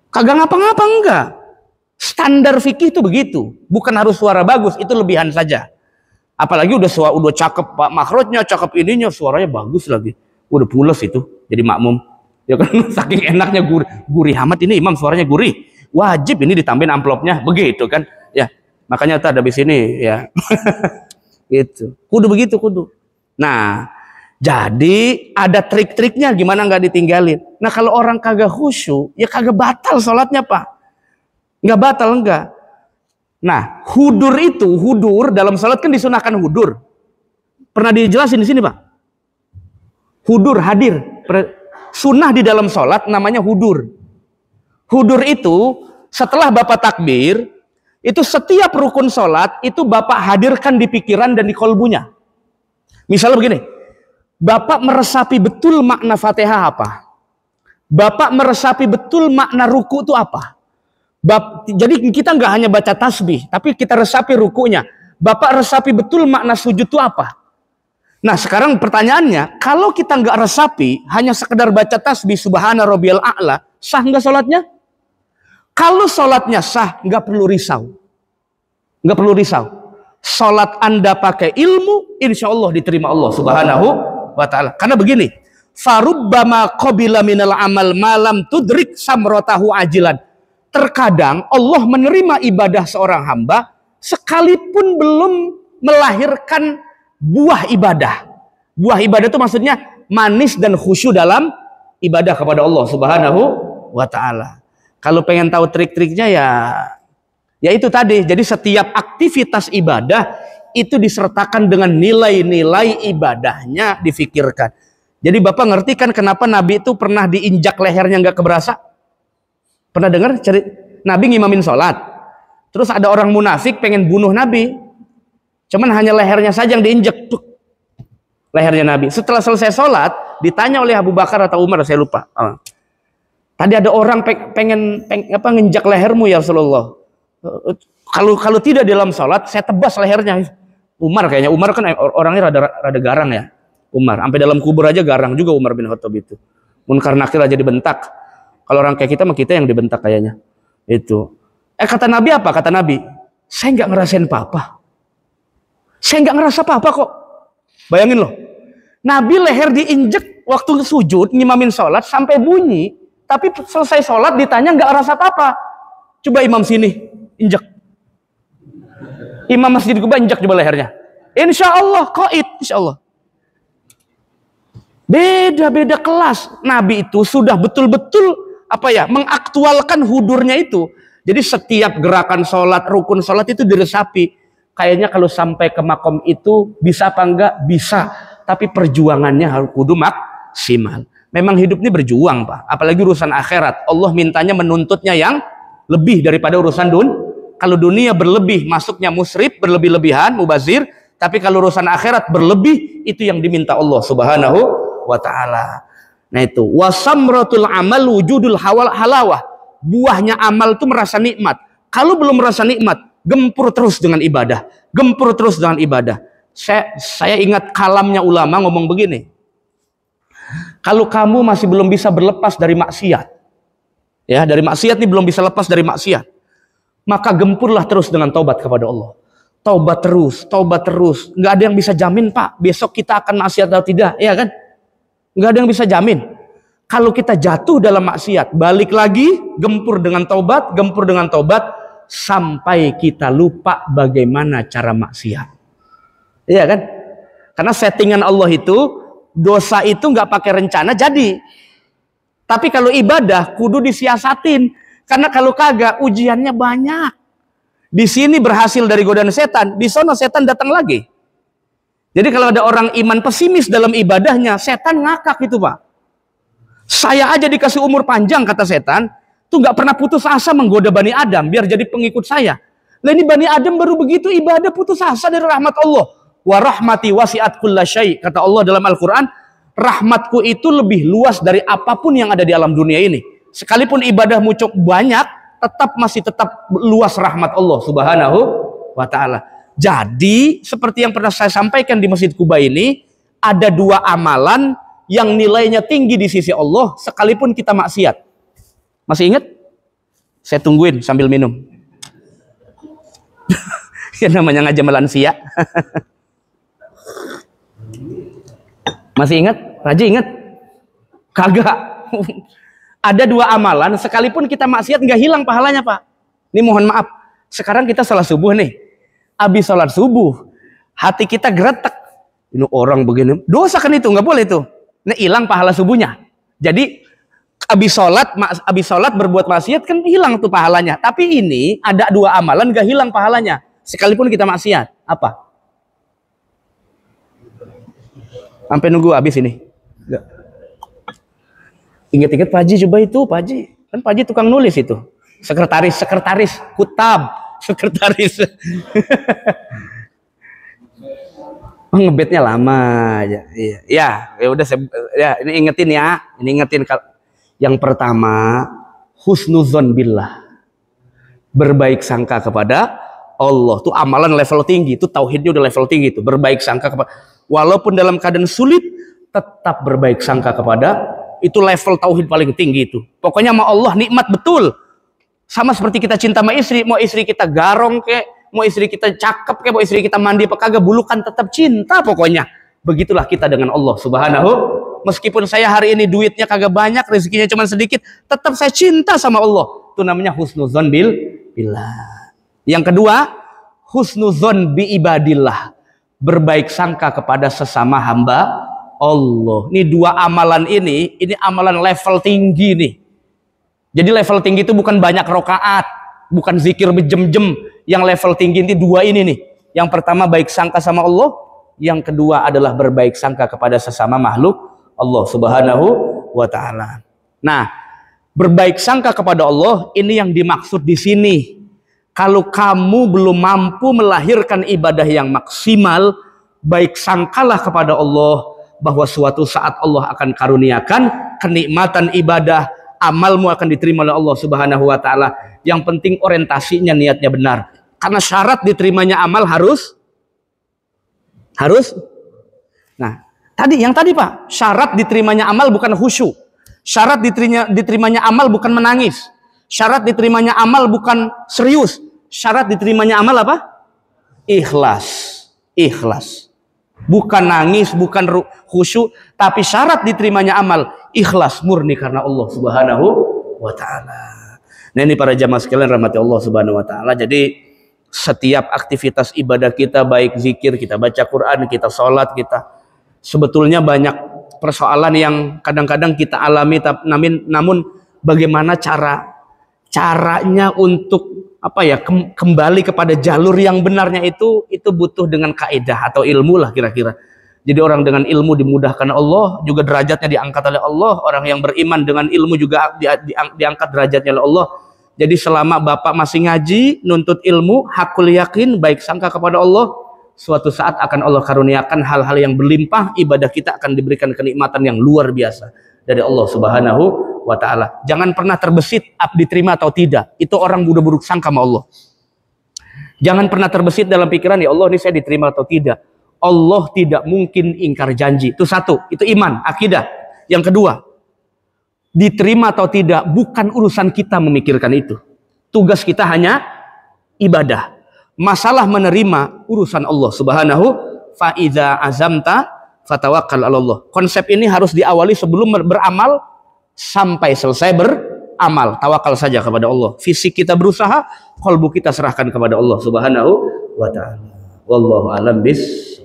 kagak ngapa-ngapa, enggak. Standar fikih itu begitu, bukan harus suara bagus, itu lebihan saja. Apalagi udah cakep Pak makhrajnya, cakep ininya, suaranya bagus lagi, udah pules itu jadi makmum. Ya kan saking enaknya gurih amat ini imam suaranya gurih, wajib ini ditambahin amplopnya, begitu kan? Ya makanya tadi habis ini ya. Gitu. Kudu begitu. Nah, jadi ada trik-triknya gimana nggak ditinggalin. Nah, kalau orang kagak khusyuk, ya kagak batal sholatnya, Pak. Nggak batal, enggak. Nah, hudur dalam sholat kan disunahkan hudur. Pernah dijelasin di sini, Pak? Hudur, hadir. Sunnah di dalam sholat namanya hudur. Hudur itu setelah Bapak takbir, itu setiap rukun sholat itu Bapak hadirkan di pikiran dan di kolbunya. Misalnya begini, Bapak meresapi betul makna Fatihah apa? Bapak meresapi betul makna ruku itu apa? Jadi kita nggak hanya baca tasbih, tapi kita resapi rukunya. Bapak resapi betul makna sujud itu apa? Nah sekarang pertanyaannya, kalau kita nggak resapi, hanya sekedar baca tasbih subhana rabbiyal a'la, sah nggak sholatnya? Kalau sholatnya sah, nggak perlu risau. Sholat Anda pakai ilmu, insya Allah diterima Allah subhanahu wa ta'ala. Karena begini, farubbama qabila minal amal malam tudrik samrotahu ajilan. Terkadang Allah menerima ibadah seorang hamba, sekalipun belum melahirkan buah ibadah. Buah ibadah itu maksudnya manis dan khusyuk dalam ibadah kepada Allah subhanahu wa ta'ala. Kalau pengen tahu trik-triknya ya itu tadi. Jadi setiap aktivitas ibadah itu disertakan dengan nilai-nilai ibadahnya difikirkan. Jadi Bapak ngerti kan kenapa Nabi itu pernah diinjak lehernya nggak keberasa? Pernah dengar? Nabi ngimamin sholat. Terus ada orang munafik pengen bunuh Nabi. Cuman hanya lehernya saja yang diinjak. Lehernya Nabi. Setelah selesai sholat, ditanya oleh Abu Bakar atau Umar, saya lupa. Tadi ada orang pengen nginjak lehermu ya Rasulullah. Kalau tidak di dalam sholat, saya tebas lehernya. Umar kayaknya. Umar kan orangnya rada garang ya. Umar. Sampai dalam kubur aja garang juga Umar bin Khattab itu. Munkar nakir aja dibentak. Kalau orang kayak kita yang dibentak kayaknya. Itu. Kata Nabi apa? Kata Nabi, saya nggak ngerasain apa-apa. Saya nggak ngerasa apa-apa kok. Bayangin loh. Nabi leher diinjek waktu sujud, ngimamin sholat sampai bunyi. Tapi selesai sholat ditanya nggak ngerasa apa-apa. Coba imam sini, injek. Imam masjid Kuba injek coba lehernya. Insya Allah, qaid. Insya Allah. Beda-beda kelas. Nabi itu sudah betul-betul mengaktualkan hudurnya itu. Jadi setiap gerakan sholat, rukun sholat itu diresapi. kayaknya kalau sampai ke makom itu bisa apa enggak? Bisa. Tapi perjuangannya harus kudu maksimal. Memang hidup ini berjuang, Pak. Apalagi urusan akhirat. Allah mintanya menuntutnya yang lebih daripada urusan Kalau dunia berlebih, masuknya musrif, berlebih-lebihan, mubazir. Tapi kalau urusan akhirat berlebih, itu yang diminta Allah Subhanahu wa ta'ala. Nah itu. Wasamratul amal wujudul halawah. Buahnya amal itu merasa nikmat. Kalau belum merasa nikmat, gempur terus dengan ibadah. Gempur terus dengan ibadah. Saya ingat kalamnya ulama ngomong begini. Kalau kamu masih belum bisa berlepas dari maksiat, ya dari maksiat ini belum bisa lepas dari maksiat, maka gempurlah terus dengan taubat kepada Allah. Taubat terus. Nggak ada yang bisa jamin, Pak, besok kita akan maksiat atau tidak, ya kan? Nggak ada yang bisa jamin. Kalau kita jatuh dalam maksiat, balik lagi, gempur dengan taubat, sampai kita lupa bagaimana cara maksiat. Iya kan? Karena settingan Allah itu, dosa itu nggak pakai rencana jadi. Tapi kalau ibadah kudu disiasatin. Karena kalau kagak ujiannya banyak. Di sini berhasil dari godaan setan, di sana setan datang lagi. Jadi kalau ada orang iman pesimis dalam ibadahnya, setan ngakak itu, Pak. Saya aja dikasih umur panjang kata setan, tuh nggak pernah putus asa menggoda Bani Adam biar jadi pengikut saya. Lah ini Bani Adam baru begitu ibadah putus asa dari rahmat Allah. Wa rahmati wasi'at kulla syai', kata Allah dalam Al-Quran, rahmatku itu lebih luas dari apapun yang ada di alam dunia ini. Sekalipun ibadahmu cukup banyak, masih tetap luas rahmat Allah Subhanahu wa ta'ala. Jadi seperti yang pernah saya sampaikan di Masjid Kuba ini, ada dua amalan yang nilainya tinggi di sisi Allah sekalipun kita maksiat. Masih ingat? Saya tungguin sambil minum. Ya namanya ngajam lansia. Masih ingat? Raja ingat? Kagak. Ada dua amalan, sekalipun kita maksiat nggak hilang pahalanya, Pak. Ini mohon maaf. Sekarang kita salat subuh nih. Habis salat subuh, hati kita geretek. Ini orang begini. Dosa kan itu, nggak boleh itu. Nah, hilang pahala subuhnya. Jadi, habis salat berbuat maksiat kan hilang tuh pahalanya. Tapi ini ada dua amalan nggak hilang pahalanya. Sekalipun kita maksiat. Apa? Sampai nunggu habis ini. Ingat-ingat Pak Haji coba itu, Pak Haji. Kan Pak Haji tukang nulis itu. Sekretaris, kutab, sekretaris. Ngebetnya lama aja. Iya. Ya udah ini ingetin ya. Ini ingetin yang pertama, husnuzon billah. Berbaik sangka kepada Allah. Itu amalan level tinggi, itu tauhidnya udah level tinggi itu. Berbaik sangka kepada, walaupun dalam keadaan sulit tetap berbaik sangka kepada, itu level tauhid paling tinggi itu. Pokoknya sama Allah nikmat betul. Sama seperti kita cinta sama istri, mau istri kita garong kek, mau istri kita cakep kek, mau istri kita mandi apa kagak, bulukan tetap cinta pokoknya. Begitulah kita dengan Allah Subhanahu. Meskipun saya hari ini duitnya kagak banyak, rezekinya cuma sedikit, tetap saya cinta sama Allah. Itu namanya husnuzon billah. Yang kedua, husnuzon bi ibadillah. Berbaik sangka kepada sesama hamba Allah. Ini dua amalan ini amalan level tinggi nih. Jadi level tinggi itu bukan banyak rokaat, bukan zikir berjam-jam. Yang level tinggi ini dua ini nih. Yang pertama baik sangka sama Allah, yang kedua adalah berbaik sangka kepada sesama makhluk Allah Subhanahu wa ta'ala. Nah, berbaik sangka kepada Allah ini yang dimaksud di sini. Kalau kamu belum mampu melahirkan ibadah yang maksimal, baik sangkalah kepada Allah bahwa suatu saat Allah akan karuniakan kenikmatan ibadah, amalmu akan diterima oleh Allah Subhanahu wa ta'ala. Yang penting orientasinya, niatnya benar. Karena syarat diterimanya amal harus. Nah, yang tadi Pak, syarat diterimanya amal bukan khusyuk. Syarat diterimanya amal bukan menangis. Syarat diterimanya amal bukan serius. Syarat diterimanya amal apa? Ikhlas. Bukan nangis, bukan khusyuk, tapi syarat diterimanya amal ikhlas murni karena Allah Subhanahu wa ta'ala. Nah, ini para jamaah sekalian rahmati Allah Subhanahu wa ta'ala. Jadi setiap aktivitas ibadah kita, baik zikir, kita baca Quran, kita sholat, kita sebetulnya banyak persoalan yang kadang-kadang kita alami, namun bagaimana caranya untuk kembali kepada jalur yang benarnya itu butuh dengan kaidah atau ilmu lah kira-kira. Jadi orang dengan ilmu dimudahkan Allah, juga derajatnya diangkat oleh Allah. Orang yang beriman dengan ilmu juga diangkat derajatnya oleh Allah. Jadi selama Bapak masih ngaji, nuntut ilmu, hakul yakin, baik sangka kepada Allah, suatu saat akan Allah karuniakan hal-hal yang berlimpah, ibadah kita akan diberikan kenikmatan yang luar biasa dari Allah Subhanahu wa ta'ala. Jangan pernah terbesit diterima atau tidak. Itu orang udah buruk sangka sama Allah. Jangan pernah terbesit dalam pikiran, ya Allah ini saya diterima atau tidak. Allah tidak mungkin ingkar janji. Itu satu, itu iman, akidah. Yang kedua, diterima atau tidak bukan urusan kita memikirkan itu. Tugas kita hanya ibadah. Masalah menerima urusan Allah Subhanahu. Fa idza azamta fatawakkal 'ala Allah. Konsep ini harus diawali sebelum beramal sampai selesai beramal. Tawakal saja kepada Allah. Fisik kita berusaha, qalbu kita serahkan kepada Allah Subhanahu wa ta'ala. Wallahu a'lam bis